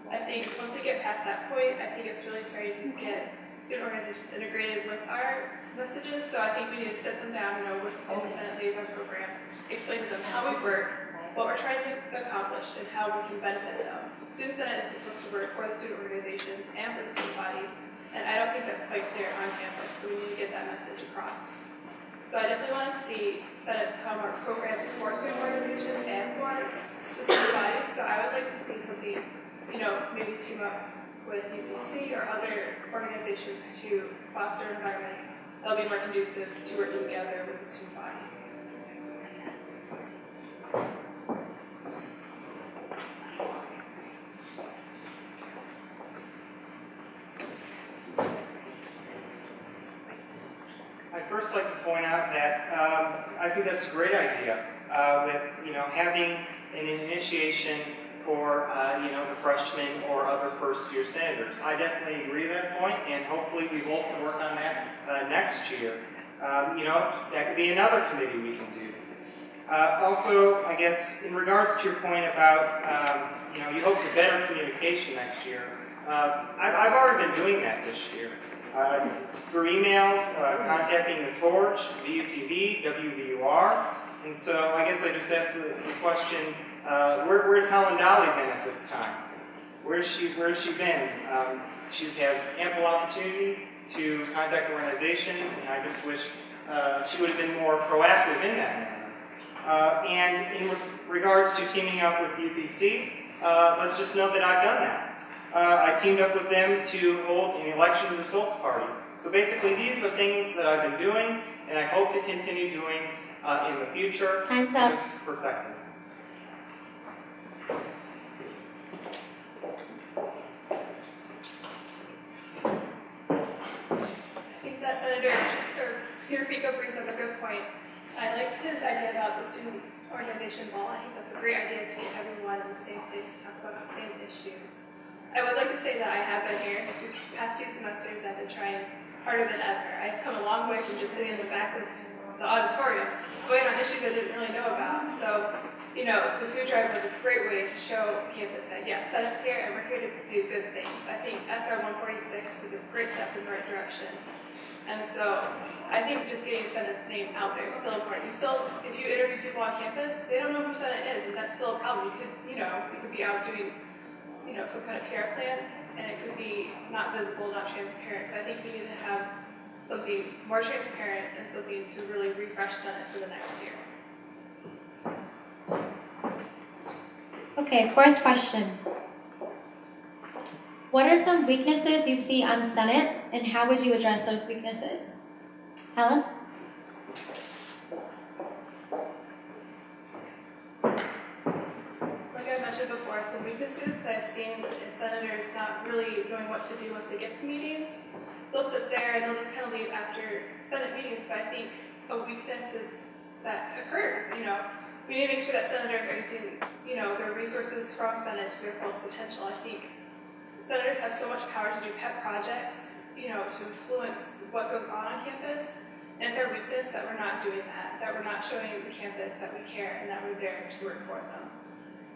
I think once we get past that point, I think it's really starting to get student organizations integrated with our messages. So I think we need to sit them down, with the Student Senate Liaison Program, explain to them how we work, what we're trying to accomplish, and how we can benefit them. Student Senate is supposed to work for the student organizations and for the student body, and I don't think that's quite clear on campus, so we need to get that message across. So I definitely want to see Senate become more programs for student organizations and for the student body. So I would like to see something, maybe team up with UBC or other organizations to foster an environment that'll be more conducive to working together with the student body. I'd first like to point out that I think that's a great idea with having an initiation for the freshmen or other first-year senators. I definitely agree with that point, and hopefully we both can work on that next year. That could be another committee we can do. Also, I guess in regards to your point about you hope for better communication next year. I've already been doing that this year. Through emails, contacting the Torch, VUTV, WVUR, and so I guess I just asked the question, where's Helen Dolly been at this time? Where's she been? She's had ample opportunity to contact organizations, and I just wish she would have been more proactive in that manner. And in regards to teaming up with UPC, let's just note that I've done that. I teamed up with them to hold an election results party. So basically, these are things that I've been doing, and I hope to continue doing in the future. Time's up. Just perfecting. I think that Senator Pico brings up a good point. I liked his idea about the student organization ball. I think that's a great idea to get everyone in the same place to talk about the same issues. I would like to say that I have been here. These past 2 semesters, I've been trying harder than ever. I've come a long way from just sitting in the back of the auditorium, going on issues I didn't really know about. So, the food drive was a great way to show campus that, yes, Senate's here and we're here to do good things. I think SR 146 is a great step in the right direction. And so, I think just getting Senate's name out there is still important. If you interview people on campus, they don't know who Senate is, and that's still a problem. You could be out doing some kind of PR plan, and it could be not visible, not transparent. So I think we need to have something more transparent and something to really refresh Senate for the next year. Okay, 4th question. What are some weaknesses you see on Senate, and how would you address those weaknesses? Helen? Like I mentioned before, some weaknesses that I've seen in senators not really knowing what to do once they get to meetings. They'll sit there and they'll just kind of leave after Senate meetings, but I think a weakness is that occurs. We need to make sure that senators are using, their resources from Senate to their fullest potential. I think senators have so much power to do pet projects, to influence what goes on campus. And it's our weakness that we're not doing that we're not showing the campus that we care and that we're there to work for them.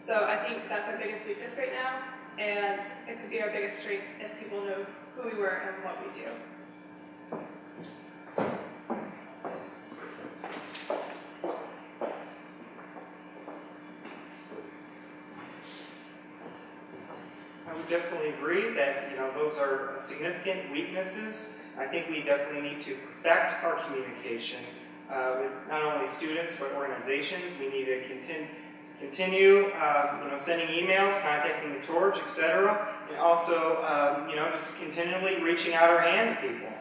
So I think that's our biggest weakness right now, and it could be our biggest strength if people know who we were and what we do. I would definitely agree that those are significant weaknesses. I think we definitely need to perfect our communication with not only students but organizations. We need to continue sending emails, contacting the torch, etc., and also just continually reaching out our hand to people.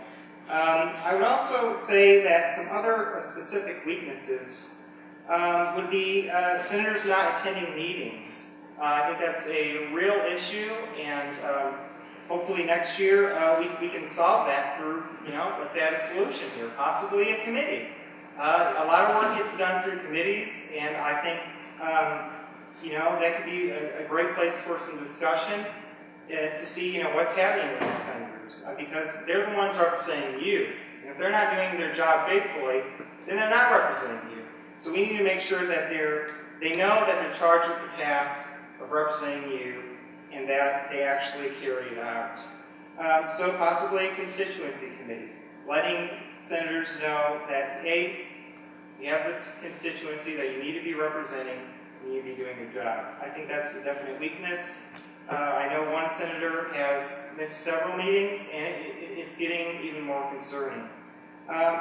I would also say that some other specific weaknesses would be senators not attending meetings. I think that's a real issue, and hopefully next year we can solve that through, let's add a solution here, possibly a committee. A lot of work gets done through committees, and I think, that could be a great place for some discussion to see, what's happening with the senators, because they're the ones representing you. And if they're not doing their job faithfully, then they're not representing you. So we need to make sure that they know that they're charged with the task of representing you, and that they actually carry it out. So possibly a constituency committee, letting senators know that, hey, you have this constituency that you need to be representing, and you need to be doing your job. I think that's a definite weakness. I know one senator has missed several meetings, and it's getting even more concerning.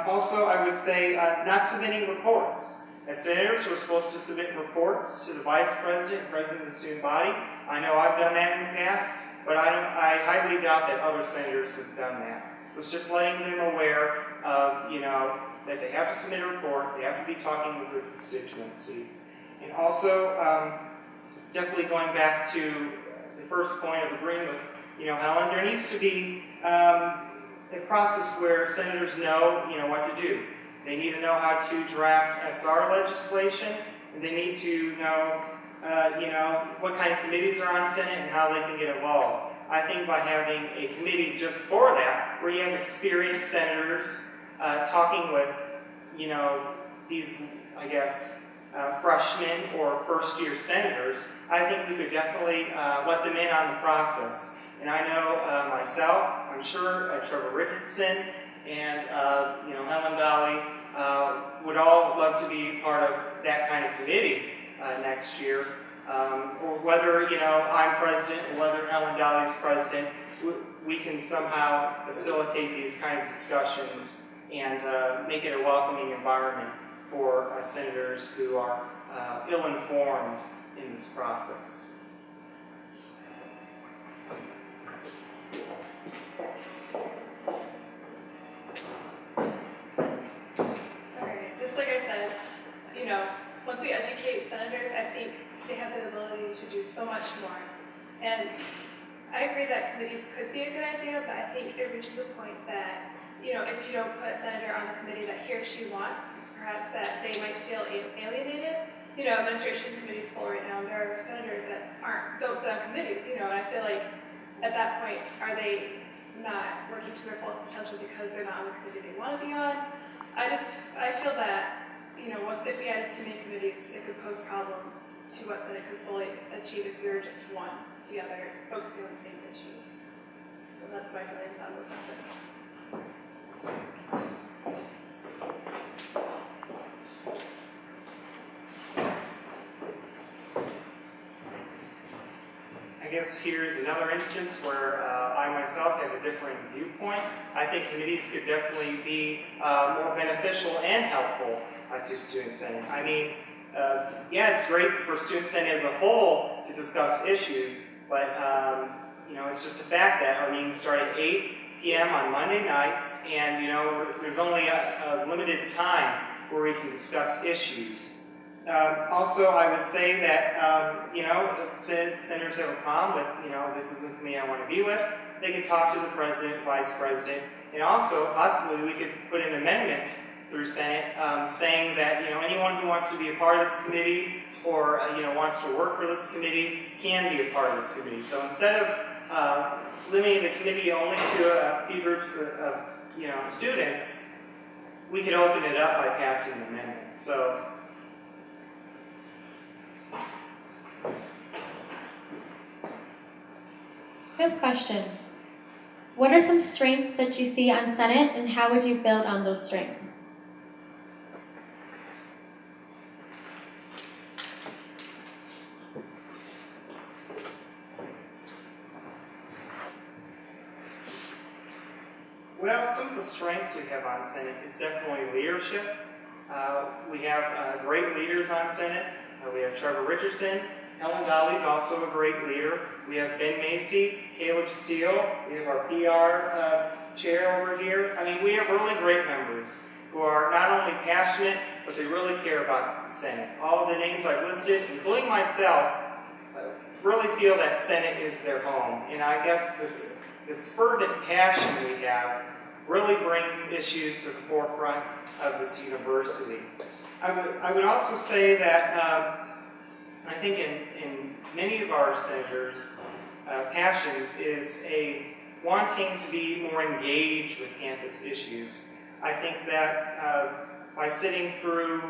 Also, I would say not submitting reports. As senators, we're supposed to submit reports to the vice president and president of the student body. I know I've done that in the past, but I highly doubt that other senators have done that. So it's just letting them aware of, that they have to submit a report, they have to be talking with their constituency. And also, definitely going back to the first point of agreeing with, Helen, there needs to be a process where senators know, what to do. They need to know how to draft SR legislation, and they need to know, what kind of committees are on Senate and how they can get involved. I think by having a committee just for that, where you have experienced senators talking with, these, I guess, freshmen or first-year senators, I think we could definitely let them in on the process. And I know myself, I'm sure Trevor Richardson, and Helen Valley would all love to be part of that kind of committee next year. Or whether I'm president or whether Helen Valley's president, we can somehow facilitate these kind of discussions and make it a welcoming environment for senators who are ill-informed in this process. Once we educate senators, I think they have the ability to do so much more. And I agree that committees could be a good idea, but I think it reaches a point that, if you don't put a senator on the committee that he or she wants, perhaps that they might feel alienated. Administration committees full right now, and there are senators that don't sit on committees, and I feel like at that point, are they not working to their fullest potential because they're not on the committee they want to be on? I feel that if we added too many committees, it could pose problems to what Senate could fully achieve if we were just one together, focusing on the same issues. So that's my feelings on those topics. I guess here's another instance where I myself have a different viewpoint. I think committees could definitely be more beneficial and helpful to Student Senate. I mean, yeah, it's great for Student Senate as a whole to discuss issues, but it's just a fact that our meetings start at 8 p.m. on Monday nights, and there's only a limited time where we can discuss issues. Also, I would say that if senators have a problem with this isn't the committee I want to be with, they can talk to the president, vice president, and also possibly we could put an amendment through Senate, saying that anyone who wants to be a part of this committee or wants to work for this committee can be a part of this committee. So instead of limiting the committee only to a few groups of students, we could open it up by passing an amendment. So. I have a question. What are some strengths that you see on Senate, and how would you build on those strengths? Well, some of the strengths we have on Senate is definitely leadership. We have great leaders on Senate. We have Trevor Richardson. Helen Dolly's also a great leader. We have Ben Macy, Caleb Steele. We have our PR chair over here. I mean, we have really great members who are not only passionate, but they really care about the Senate. All the names I've listed, including myself, really feel that Senate is their home. And I guess this fervent passion we have really brings issues to the forefront of this university. I would also say that I think in many of our senators' passions is a wanting to be more engaged with campus issues. I think that by sitting through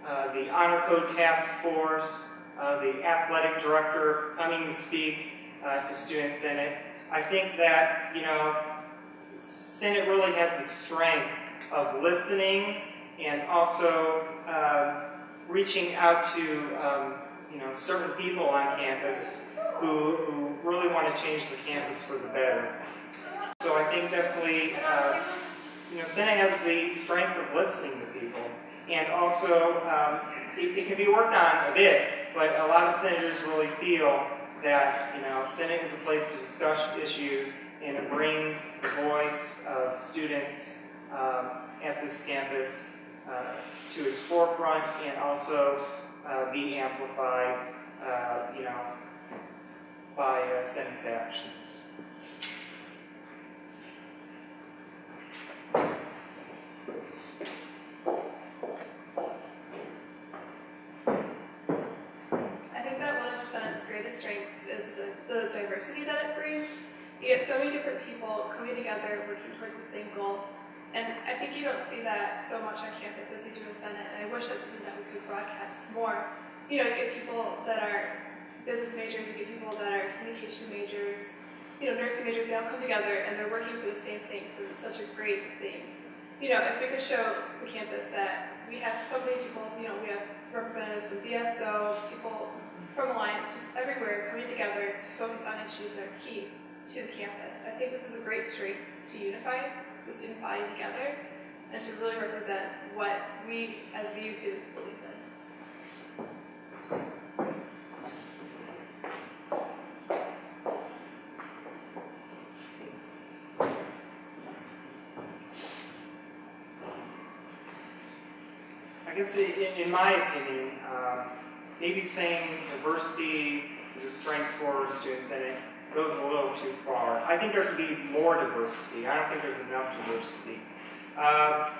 the Honor Code Task Force, the athletic director coming to speak to Student Senate, I think that Senate really has the strength of listening and also reaching out to certain people on campus who really want to change the campus for the better. So I think definitely Senate has the strength of listening to people, and also it can be worked on a bit, but a lot of senators really feel that Senate is a place to discuss issues and to bring the voice of students at this campus to its forefront, and also be amplified, by Senate's actions. I think that one of the Senate's greatest strengths is the diversity that it brings. You get so many different people coming together, working towards the same goal. And I think you don't see that so much on campus as you do in Senate, and I wish that's something that we could broadcast more. You get people that are business majors, you get people that are communication majors, nursing majors, they all come together and they're working for the same things, and it's such a great thing. If we could show the campus that we have so many people, we have representatives from BSO, people from Alliance, just everywhere coming together to focus on issues that are key to the campus. I think this is a great strength to unify the student body together and to really represent what we as VU students believe in. I guess in my opinion, maybe saying diversity is a strength for Student Senate goes a little too far. I think there could be more diversity. I don't think there's enough diversity. I've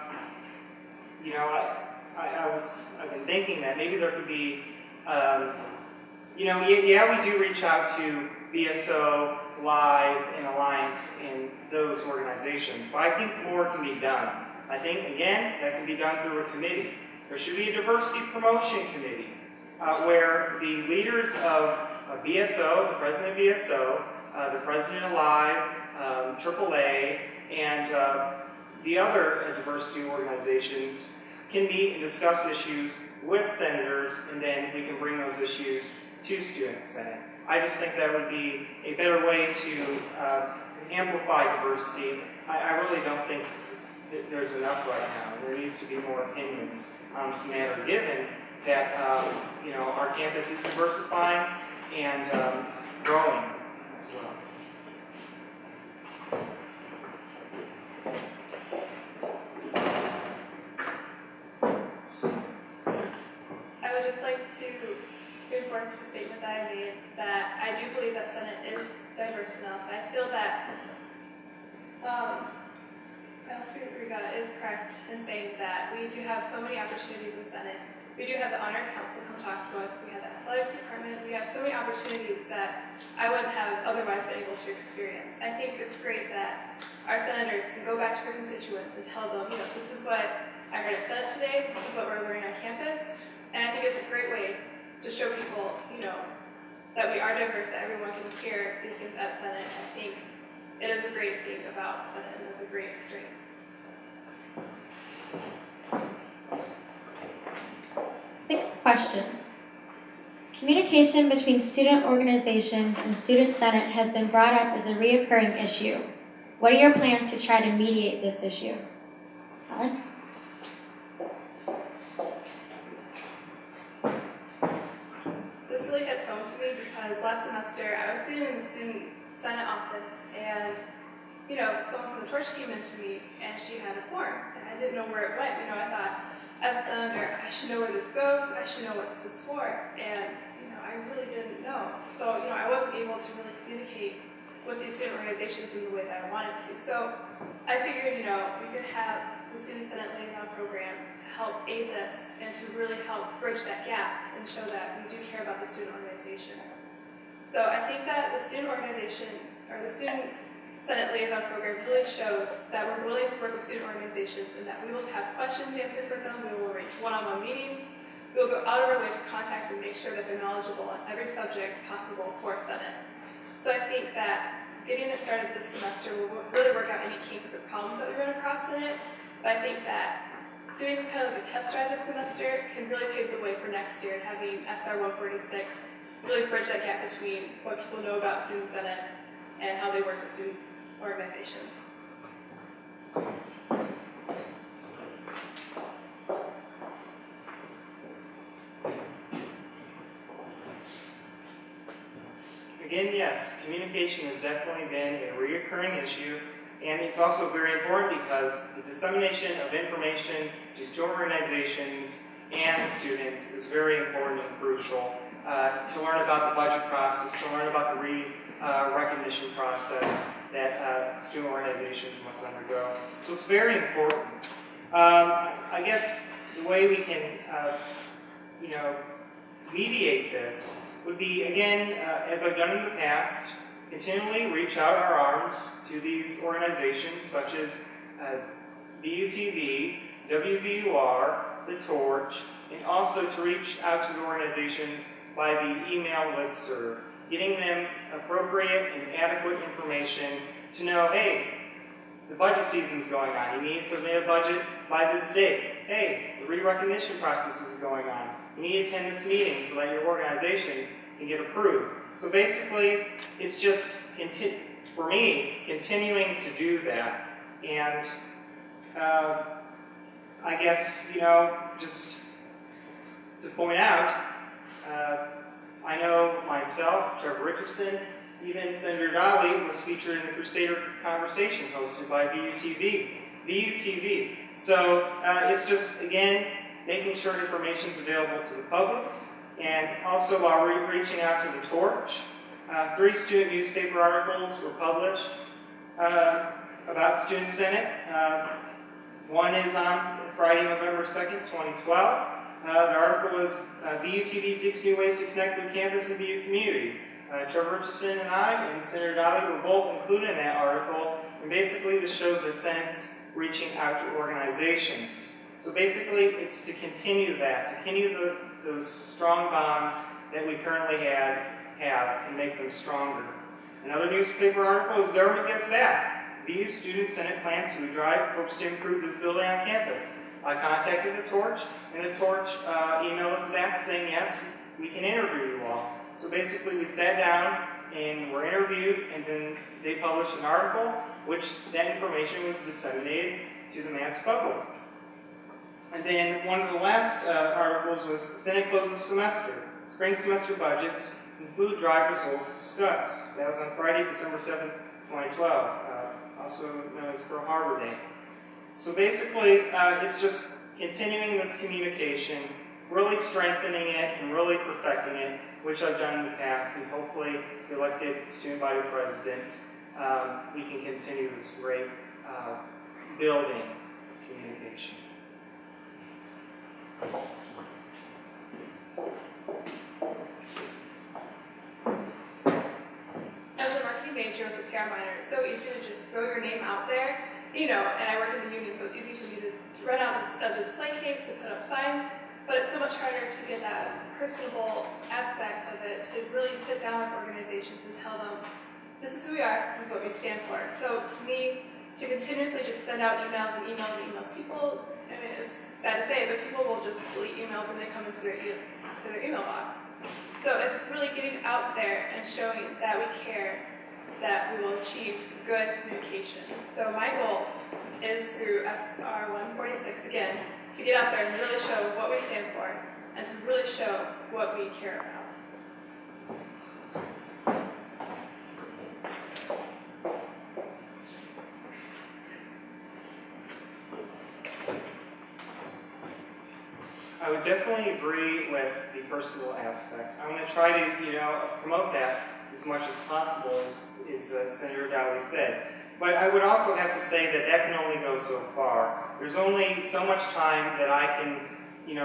been thinking that maybe there could be, yeah, we do reach out to BSO, Live, and Alliance in those organizations, but I think more can be done. I think, again, that can be done through a committee. There should be a diversity promotion committee where the leaders of BSO, the president of BSO, the president of Live, AAA, and the other diversity organizations can meet and discuss issues with senators, and then we can bring those issues to Student Senate. I just think that would be a better way to amplify diversity. I really don't think that there's enough right now. There needs to be more opinions on this matter, given that our campus is diversifying and growing as well. I would just like to reinforce the statement that I made, that I do believe that Senate is diverse enough. I feel that Student Riga is correct in saying that we do have so many opportunities in Senate. We do have the Honor Council come talk to us. We have the Athletics Department. We have so many opportunities that I wouldn't have otherwise been able to experience. I think it's great that our senators can go back to their constituents and tell them, this is what I heard at Senate today. This is what we're learning on campus. And I think it's a great way to show people, that we are diverse, that everyone can hear these things at Senate. I think it is a great thing about Senate, and it's a great strength. Sixth question. Communication between student organizations and student senate has been brought up as a reoccurring issue. What are your plans to try to mediate this issue? Todd? This really hits home to me because last semester I was sitting in the student senate office and someone from the torch came into me and she had a form and I didn't know where it went. I thought, as a senator, I should know where this goes, I should know what this is for, and I really didn't know. So I wasn't able to really communicate with these student organizations in the way that I wanted to. So I figured, we could have the Student Senate Liaison Program to help aid this and to really help bridge that gap and show that we do care about the student organizations. So I think that the student organization, or the Student Senate Liaison Program really shows that we're willing to work with student organizations and that we will have questions answered for them, we will arrange one-on-one meetings, we will go out of our way to contact and make sure that they're knowledgeable on every subject possible for Senate. So I think that getting it started this semester will really work out any kinks or problems that we run across in it, but I think that doing kind of like a test drive this semester can really pave the way for next year and having SR 146 really bridge that gap between what people know about Student Senate and how they work with student organizations. Again, yes, communication has definitely been a recurring issue, and it's also very important because the dissemination of information to student organizations and students is very important and crucial to learn about the budget process, to learn about the recognition process that student organizations must undergo. So it's very important. I guess the way we can, mediate this would be, again, as I've done in the past, continually reach out our arms to these organizations such as BUTV, WVUR, The Torch, and also to reach out to the organizations by the email listserv, getting them appropriate and adequate information to know, hey, the budget season's going on. You need to submit a budget by this date. Hey, the re-recognition process is going on. You need to attend this meeting so that your organization can get approved. So basically, it's just, for me, continuing to do that. And I guess, just to point out, I know myself, Trevor Richardson, even Senator Dolly was featured in the Crusader Conversation hosted by VUTV. So it's just, again, making sure information is available to the public. And also while we're reaching out to the Torch, 3 student newspaper articles were published about Student Senate. One is on Friday, November 2nd, 2012. The article was BUTV 6 New Ways to Connect with Campus and BU Community. Trevor Richardson and I and Senator Dolly were both included in that article, and basically this shows that Senate's reaching out to organizations. So basically it's to continue that, to continue those strong bonds that we currently have and make them stronger. Another newspaper article is Government Gets Back. BU Student Senate plans to drive hopes to improve visibility on campus. I contacted the Torch, and the Torch emailed us back saying, yes, we can interview you all. So basically we sat down and were interviewed, and then they published an article, which that information was disseminated to the mass public. And then one of the last articles was Senate closes semester, spring semester budgets, and food drive results discussed. That was on Friday, December 7th, 2012, also known as Pearl Harbor Day. So basically, it's just continuing this communication, really strengthening it and really perfecting it, which I've done in the past, and hopefully, if elected student body president, we can continue this great building communication. As a marketing major with a PR minor, it's so easy to just throw your name out there, and I work in the union, so it's easy for me to run out a display case to put up signs, but it's so much harder to get that personable aspect of it, to really sit down with organizations and tell them, this is who we are, this is what we stand for. So to me, to continuously just send out emails and emails and emails, people, it's sad to say, but people will just delete emails when they come into their email box. So it's really getting out there and showing that we care, that we will achieve good communication. So my goal is through SR 146, again, to get out there and really show what we stand for and to really show what we care about. I would definitely agree with the personal aspect. I'm going to try to, promote that as much as possible, as Senator Dowley said. But I would also have to say that can only go so far. There's only so much time that I can,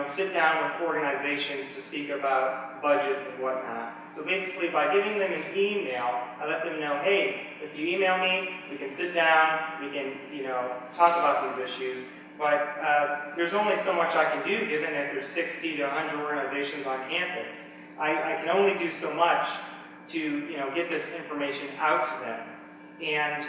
sit down with organizations to speak about budgets and whatnot. So basically, by giving them an email, I let them know, hey, if you email me, we can sit down, we can, talk about these issues. But there's only so much I can do, given that there's 60 to 100 organizations on campus. I can only do so much to get this information out to them. And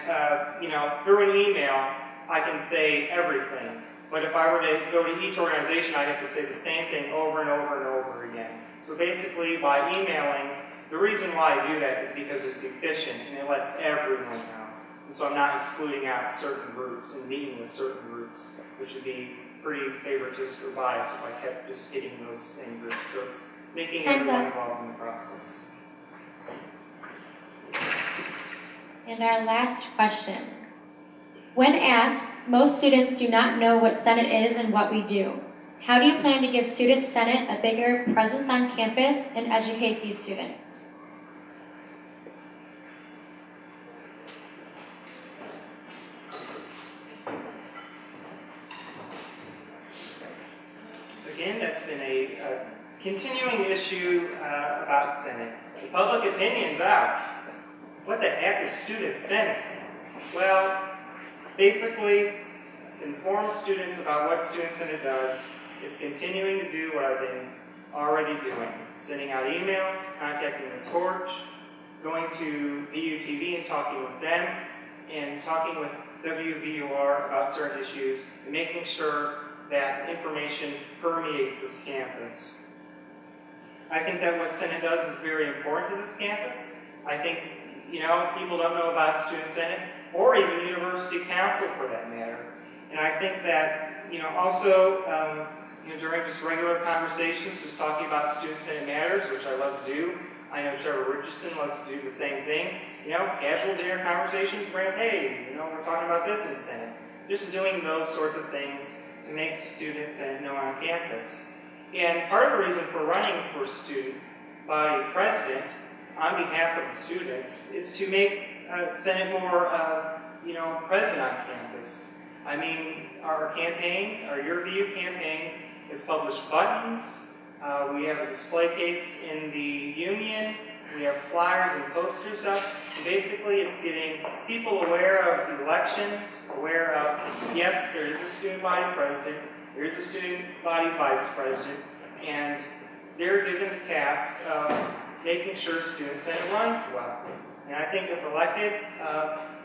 through an email, I can say everything. But if I were to go to each organization, I'd have to say the same thing over and over and over again. So basically, by emailing, the reason why I do that is because it's efficient and it lets everyone know. And so I'm not excluding out certain groups and meeting with certain groups, which would be pretty favoritist or biased if I kept just hitting those same groups. So it's making everyone involved in the process. And our last question. When asked, most students do not know what Senate is and what we do. How do you plan to give Student Senate a bigger presence on campus and educate these students? Again, that's been a continuing issue about Senate. The public opinion's out. What the heck is Student Senate? Well, basically, to inform students about what Student Senate does, it's continuing to do what I've been already doing. Sending out emails, contacting the Torch, going to VUTV and talking with them, and talking with WVUR about certain issues, and making sure that information permeates this campus. I think that what Senate does is very important to this campus. I think, people don't know about Student Senate, or even University Council for that matter. And I think that, also, during just regular conversations, just talking about Student Senate matters, which I love to do. I know Trevor Richardson loves to do the same thing. Casual dinner conversation, bring up, hey, we're talking about this in Senate. Just doing those sorts of things to make Student Senate known on campus. And part of the reason for running for student body president on behalf of the students is to make Senate more, present on campus. I mean, our campaign, our Your View campaign, has published buttons. We have a display case in the union. We have flyers and posters up. And basically, it's getting people aware of elections, aware of, yes, there is a student body president, there is a student body vice president, and they're given the task of making sure Student Senate runs well. And I think if elected,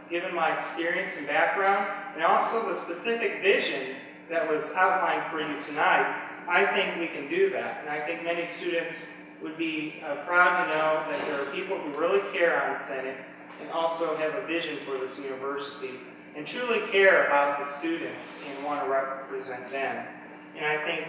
given my experience and background, and also the specific vision that was outlined for you tonight, I think we can do that. And I think many students would be proud to know that there are people who really care on the Senate and also have a vision for this university and truly care about the students and want to represent them. And I think,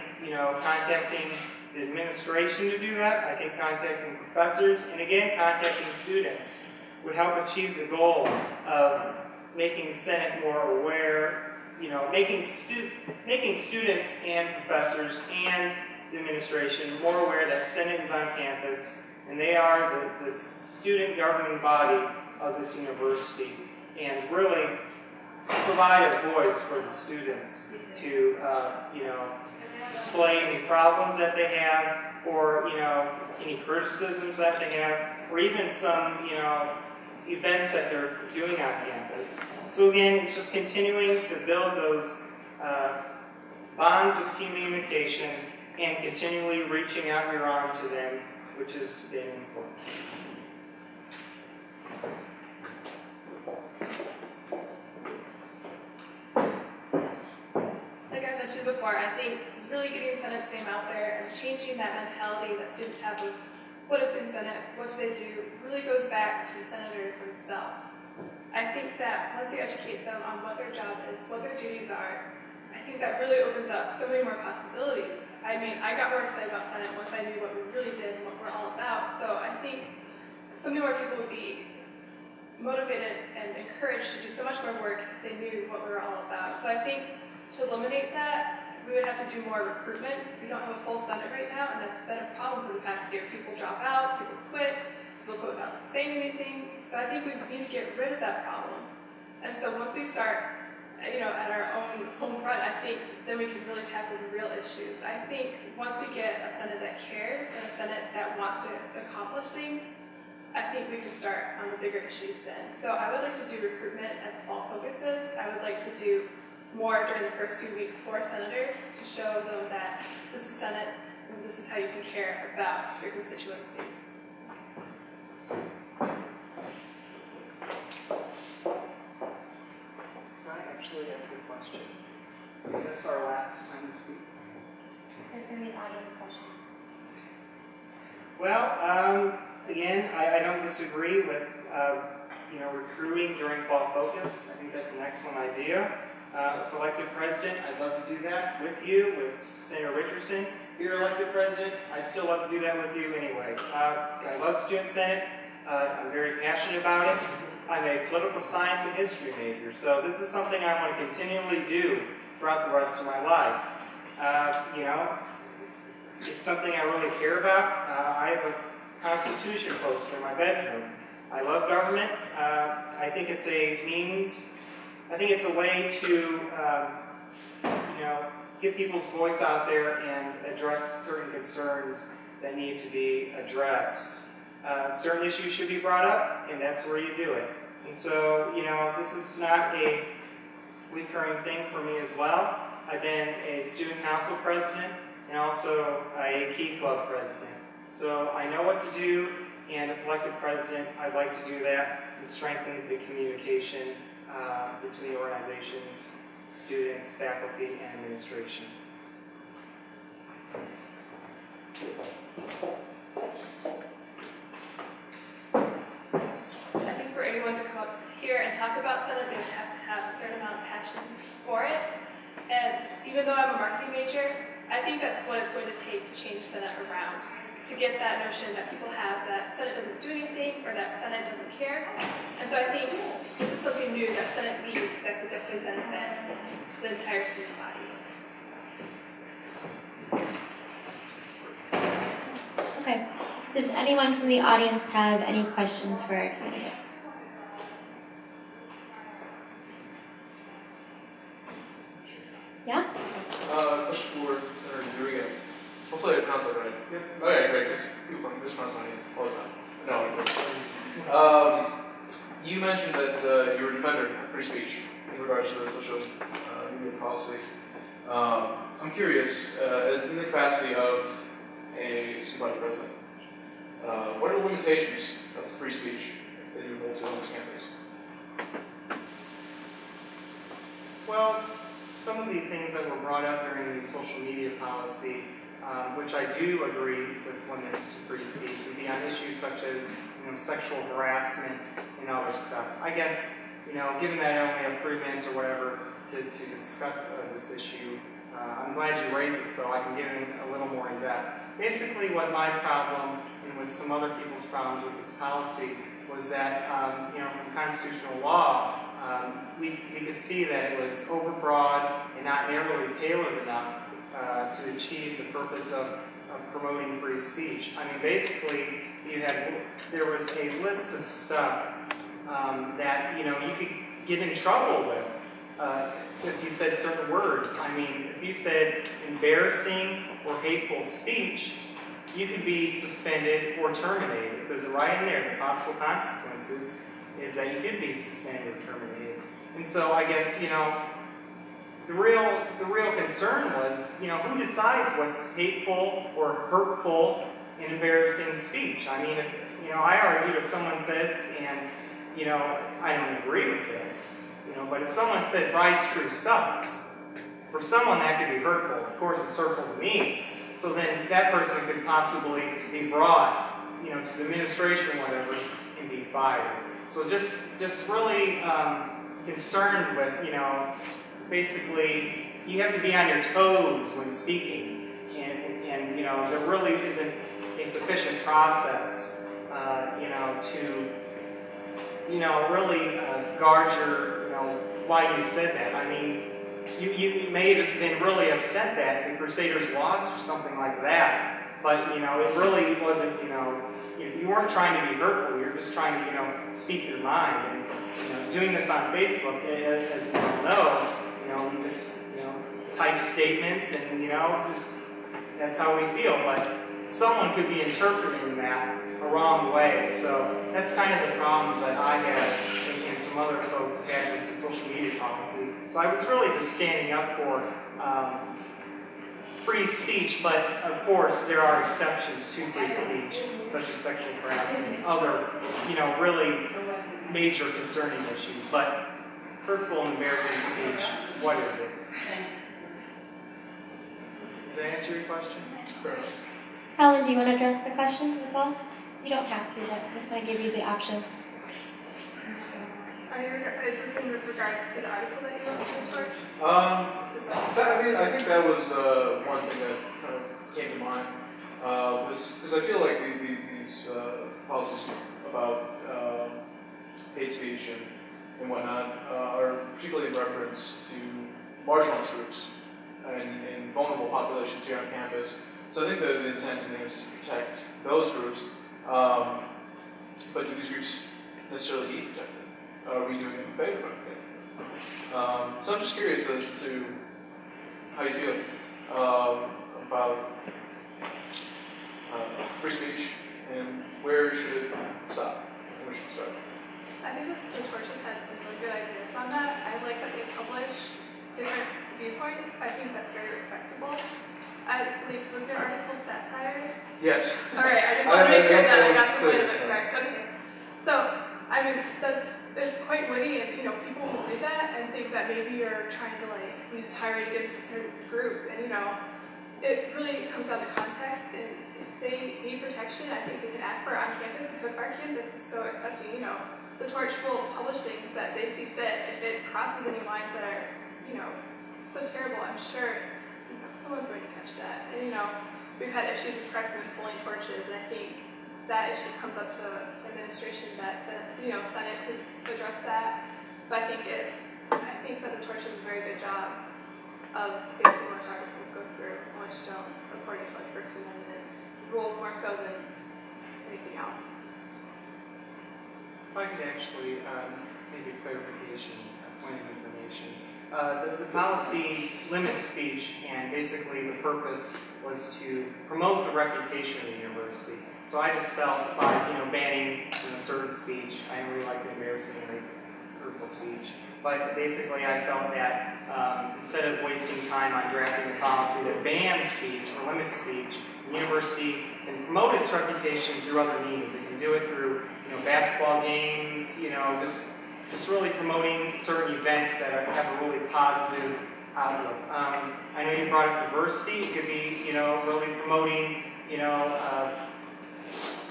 contacting the administration to do that, I think contacting professors, and again, contacting students would help achieve the goal of making the Senate more aware, making students and professors and the administration more aware that Senate is on campus and they are the student governing body of this university, and really provide a voice for the students to, display any problems that they have, or, any criticisms that they have, or even some, events that they're doing on campus. So again, it's just continuing to build those bonds of communication and continually reaching out your arm to them, which is very important. Like I mentioned before, I think really getting Senate's name out there and changing that mentality that students have of what is student Senate, what do they do, really goes back to the senators themselves. I think that once you educate them on what their job is, what their duties are, I think that really opens up so many more possibilities. I mean, I got more excited about Senate once I knew what we really did and what we're all about. So I think so many more people would be motivated and encouraged to do so much more work if they knew what we were all about. So I think to eliminate that, we would have to do more recruitment. We don't have a full Senate right now, and that's been a problem for the past year. People drop out, people quit, people quit without saying anything. So I think we need to get rid of that problem. And so once we start, at our own home front, I think then we can really tackle the real issues. I think once we get a Senate that cares and a Senate that wants to accomplish things, I think we can start on the bigger issues then. So I would like to do recruitment at the fall focuses. I would like to do more during the first few weeks for senators to show them that this is Senate and this is how you can care about your constituencies. Actually ask a question. Is this our last time to speak? There's going to be an audience question. Well, again, I don't disagree with recruiting during fall focus. I think that's an excellent idea. If elected president, I'd love to do that with you, with Senator Richardson. If you're elected president, I'd still love to do that with you anyway. I love Student Senate. I'm very passionate about it. I'm a political science and history major, so this is something I want to continually do throughout the rest of my life. It's something I really care about. I have a Constitution poster in my bedroom. I love government. I think it's a means, I think it's a way to, get people's voice out there and address certain concerns that need to be addressed. Certain issues should be brought up, and that's where you do it. And so, this is not a recurring thing for me as well. I've been a student council president and also a Key Club president. So I know what to do, and if elected president, I'd like to do that and strengthen the communication between the organizations, students, faculty, and administration. I think for anyone to come up here and talk about Senate, they would have to have a certain amount of passion for it. And even though I'm a marketing major, I think that's what it's going to take to change Senate around, to get that notion that people have that Senate doesn't do anything or that Senate doesn't care. And so I think this is something new that Senate needs that could definitely benefit the entire student body. Okay. Does anyone from the audience have any questions for our candidates? Yeah? Question for Senator Rodriguez. Hopefully I pronounced that right. Yep. Okay, great, because people mispronounce my name all the time. No, you mentioned that you were a defender of free speech in regards to the social media policy. I'm curious, in the capacity of a student body president, what are the limitations of free speech that you hold to on this campus? Well, some of the things that were brought up during the social media policy, which I do agree with limits to free speech, would be on issues such as sexual harassment and other stuff. I guess, given that I only have 3 minutes or whatever to discuss this issue, I'm glad you raised this, though. I can get in a little more in depth. Basically, what my problem and with some other people's problems with this policy was that, from constitutional law, we could see that it was overbroad and not narrowly tailored enough to achieve the purpose of promoting free speech. I mean, basically, there was a list of stuff that you could get in trouble with if you said certain words. I mean, if you said embarrassing or hateful speech, you could be suspended or terminated. It says it right in there. The possible consequences is that you could be suspended or terminated. And so I guess, the real concern was, who decides what's hateful or hurtful and embarrassing speech? I mean, I argued if someone says, and, I don't agree with this, but if someone said Bryce Drew sucks, for someone that could be hurtful. Of course, it's hurtful to me. So then that person could possibly be brought, to the administration or whatever, and be fired. So just really concerned with, basically, you have to be on your toes when speaking, and there really isn't a sufficient process, to, really guard your, why you said that. I mean, you may have just been really upset that the Crusaders lost or something like that, but, it really wasn't, you weren't trying to be hurtful, you were just trying to, speak your mind. And, doing this on Facebook, as we all know, you just, type statements and, just, that's how we feel, but someone could be interpreting that a wrong way. So that's kind of the problems that I had and some other folks had with the social media policy. So I was really just standing up for free speech, but of course there are exceptions to free speech, such as sexual harassment and other, really major concerning issues. But hurtful and embarrassing speech, what is it? Does that answer your question? Alan, do you want to address the question as well? You don't have to, but I just want to give you the option. Is this in regards to the article that you wrote to the torch? I think that was one thing that kind of came to mind, was because I feel like these policies about hate speech and whatnot are particularly in reference to marginalized groups and vulnerable populations here on campus. So I think the intent is to protect those groups, but do these groups necessarily need protected? Are we doing them a favor by protecting them? So I'm just curious as to how you feel about free speech and where should it stop and where should it start? I think the Torch has had some really good ideas on that. I like that they publish different viewpoints. I think that's very respectable. Was your article satire? Yes. All right, I just want to make sure that I got the point of it correct. Okay. So, I mean, it's quite witty, and people will read that and think that maybe you're trying to be tirade against a certain group, and it really comes down to context. And if they need protection, I think they can ask for it on campus, because our campus is so accepting. The Torch will publish things that they see fit. If it crosses any lines that are, so terrible, I'm sure someone's going to catch that. And we've had issues with pressmen pulling torches, and I think that issue comes up to administration that Senate could address that. But I think that the Torch does a very good job of basically what articles go through, which don't, according to First Amendment rules, more so than anything else. If I could actually make a clarification, a point of information. The policy limits speech, and basically the purpose was to promote the reputation of the university. So I just felt by banning certain speech, I didn't really like the embarrassing and hurtful speech. But basically I felt that instead of wasting time on drafting a policy that bans speech or limits speech, the university can promote its reputation through other means. It can do it through basketball games, just really promoting certain events that have a really positive outlook. I know you brought up diversity. It could be, really promoting,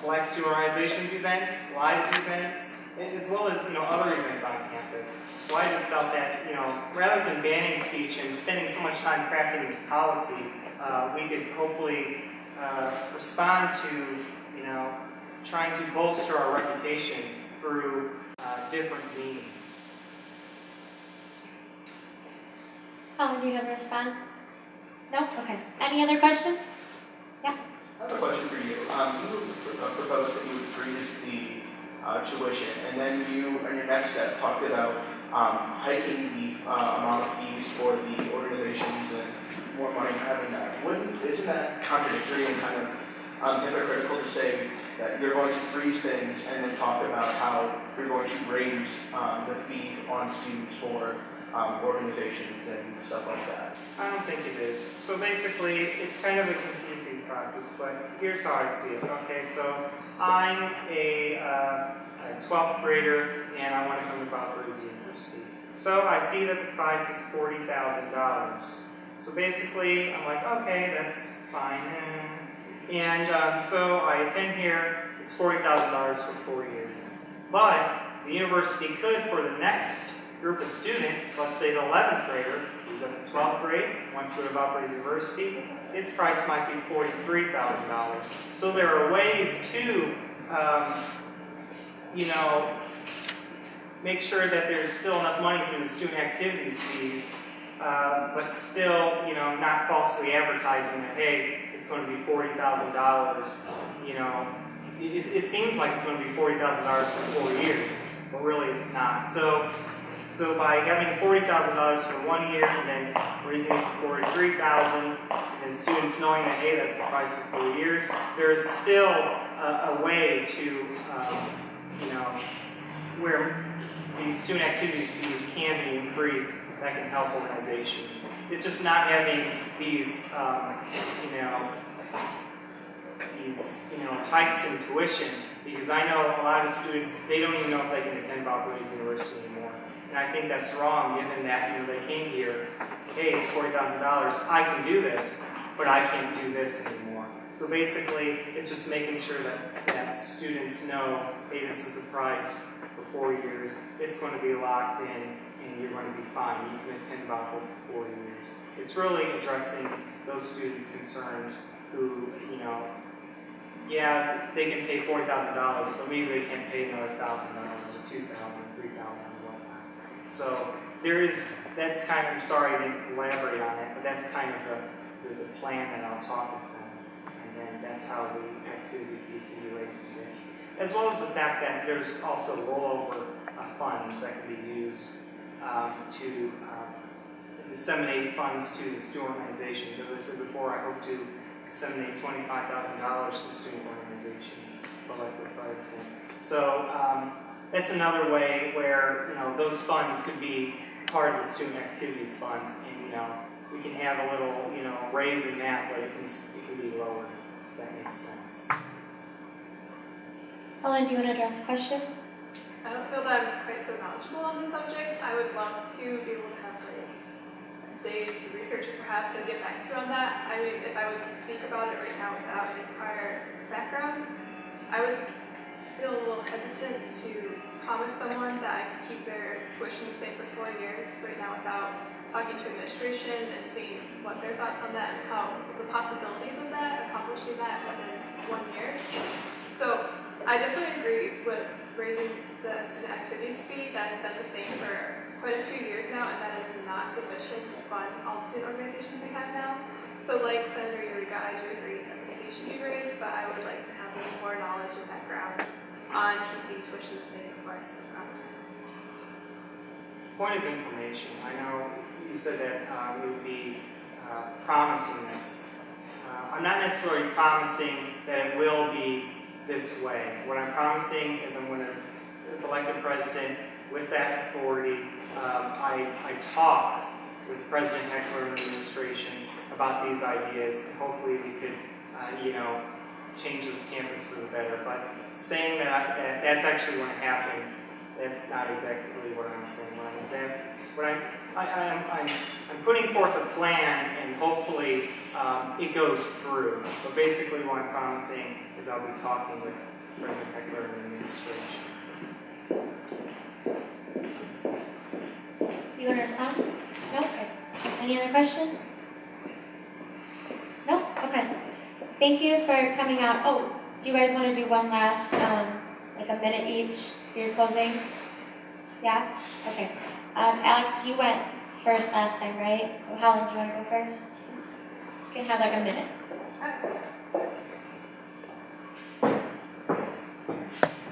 Black Student Organizations events, Lives events, as well as, other events on campus. So I just felt that, rather than banning speech and spending so much time crafting this policy, we could hopefully respond to, trying to bolster our reputation through different means. Colin, do you have a response? No? Okay. Any other question? Yeah. I have a question for you. You proposed that you would freeze the tuition, and then you, on your next step, talked about hiking the amount of fees for the organizations and more money for having that. Isn't that contradictory and kind of hypocritical to say that you're going to freeze things and then talk about how you're going to raise the fee on students for organizations and stuff like that? I don't think it is. So basically, it's kind of a confusing process, but here's how I see it. Okay, so I'm a 12th grader, and I want to come to Valparaiso University. So I see that the price is $40,000. So basically, I'm like, okay, that's fine. And so I attend here. It's $40,000 for 4 years. But the university could, for the next group of students, let's say the 11th grader, who's in the 12th grade, wants to go to Valparaiso University, its price might be $43,000. So there are ways to, make sure that there's still enough money through the student activities fees, but still, not falsely advertising that, hey, it's going to be $40,000. It seems like it's going to be $40,000 for 4 years, but really it's not. So by having $40,000 for 1 year and then raising it to $43,000, and students knowing that, hey, that's the price for 4 years, there is still a way to, where the student activity fees can be increased that can help organizations. It's just not having these, hikes in tuition, because I know a lot of students, they don't even know if they can attend Valparaiso University anymore. And I think that's wrong, given that they came here, hey, it's $40,000, I can do this, but I can't do this anymore. So basically, it's just making sure that students know, hey, this is the price for 4 years, it's going to be locked in, and you're going to be fine. You can attend Valpo for 4 years. It's really addressing those students' concerns who, yeah, they can pay $40,000, but maybe they can't pay another $1,000 or $2,000, $3,000, or whatnot. So that's kind of, I'm sorry I didn't elaborate on that, but that's kind of the plan that I'll talk with them. And then that's how the activity fees can be raised today. As well as the fact that there's also rollover funds that can be used to disseminate funds to the student organizations. As I said before, I hope to disseminate $25,000 to student organizations for elected president. So that's another way where those funds could be part of the student activities funds, and we can have a little raise in that, but it can be lower. If that makes sense. Helen, do you want to address the question? I don't feel that I'm quite so knowledgeable on the subject. I would love to be able to have a day to research it perhaps and get back to you on that. I mean, if I was to speak about it right now without any prior background, I would feel a little hesitant to promise someone that I could keep their tuition the same for 4 years right now without talking to administration and seeing what their thoughts on that and how the possibilities of that, accomplishing that within 1 year. So I definitely agree with raising the student activities fee. That has been the same for quite a few years now, and that is not sufficient to fund all the student organizations we have now. So like Senator Eureka, I do agree that the fee should be raised, but I would like to have a little more knowledge and background on keeping tuition the same before I speak on it. Point of information. I know you said that we would be promising this. I'm not necessarily promising that it will be this way. What I'm promising is I'm going to, if elected president, with that authority, I talk with President Heckler and the administration about these ideas, and hopefully we could, change this campus for the better. But saying that that's actually going to happen, that's not exactly what I'm saying. I'm putting forth a plan, and hopefully it goes through. But basically what I'm promising is I'll be talking with President Heckler and the administration. You want to respond? No? Okay. Any other questions? No? Okay. Thank you for coming out. Oh, do you guys want to do one last, like a minute each for your closing? Yeah? Okay. Alex, you went first last time, right? So Helen, do you want to go first? You can have like a minute.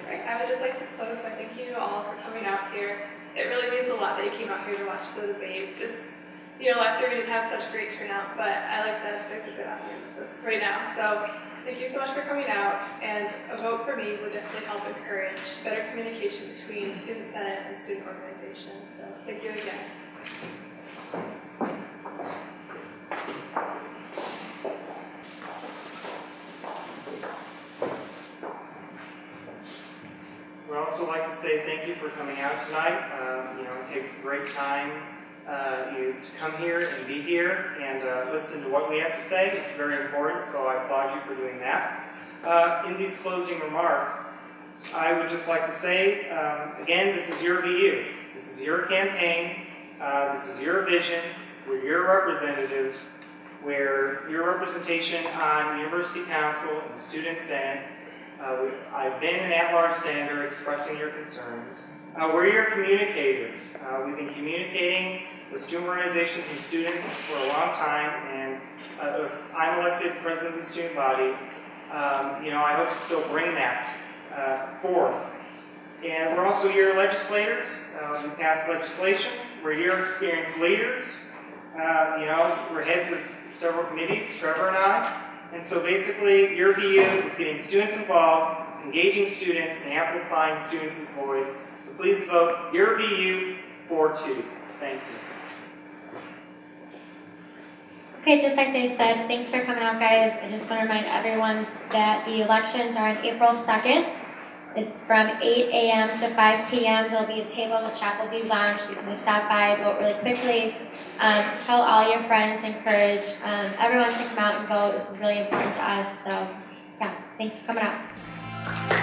Right. I would just like to close by thanking you all for coming out here. it really means a lot that you came out here to watch the debates. It's, you know, last year we didn't have such great turnout, but I like that there's a good audience right now. So thank you so much for coming out, and a vote for me would definitely help encourage better communication between Student Senate and student organizations. So thank you again. We'd also like to say thank you for coming out tonight. You know, it takes great time to come here and be here and listen to what we have to say. It's very important, so I applaud you for doing that. In these closing remarks, I would just like to say, again, this is your VU. This is your campaign. This is your vision. We're your representatives. We're your representation on University Council and Student Senate. I've been an at-large senator expressing your concerns. We're your communicators. We've been communicating with student organizations and students for a long time, and if I'm elected president of the student body, you know, I hope to still bring that forth. And we're also your legislators. We pass legislation. We're your experienced leaders. You know, we're heads of several committees, Trevor and I. And so basically, your VU is getting students involved, engaging students, and amplifying students' voice. So please vote your VU 4-2. Thank you. Okay, just like they said, thanks for coming out, guys. I just want to remind everyone that the elections are on April 2nd. It's from 8 a.m. to 5 p.m. There'll be a table in the Chapel View Lounge, so you can just stop by, vote really quickly. Tell all your friends, encourage everyone to come out and vote. This is really important to us. So, yeah, thanks for coming out.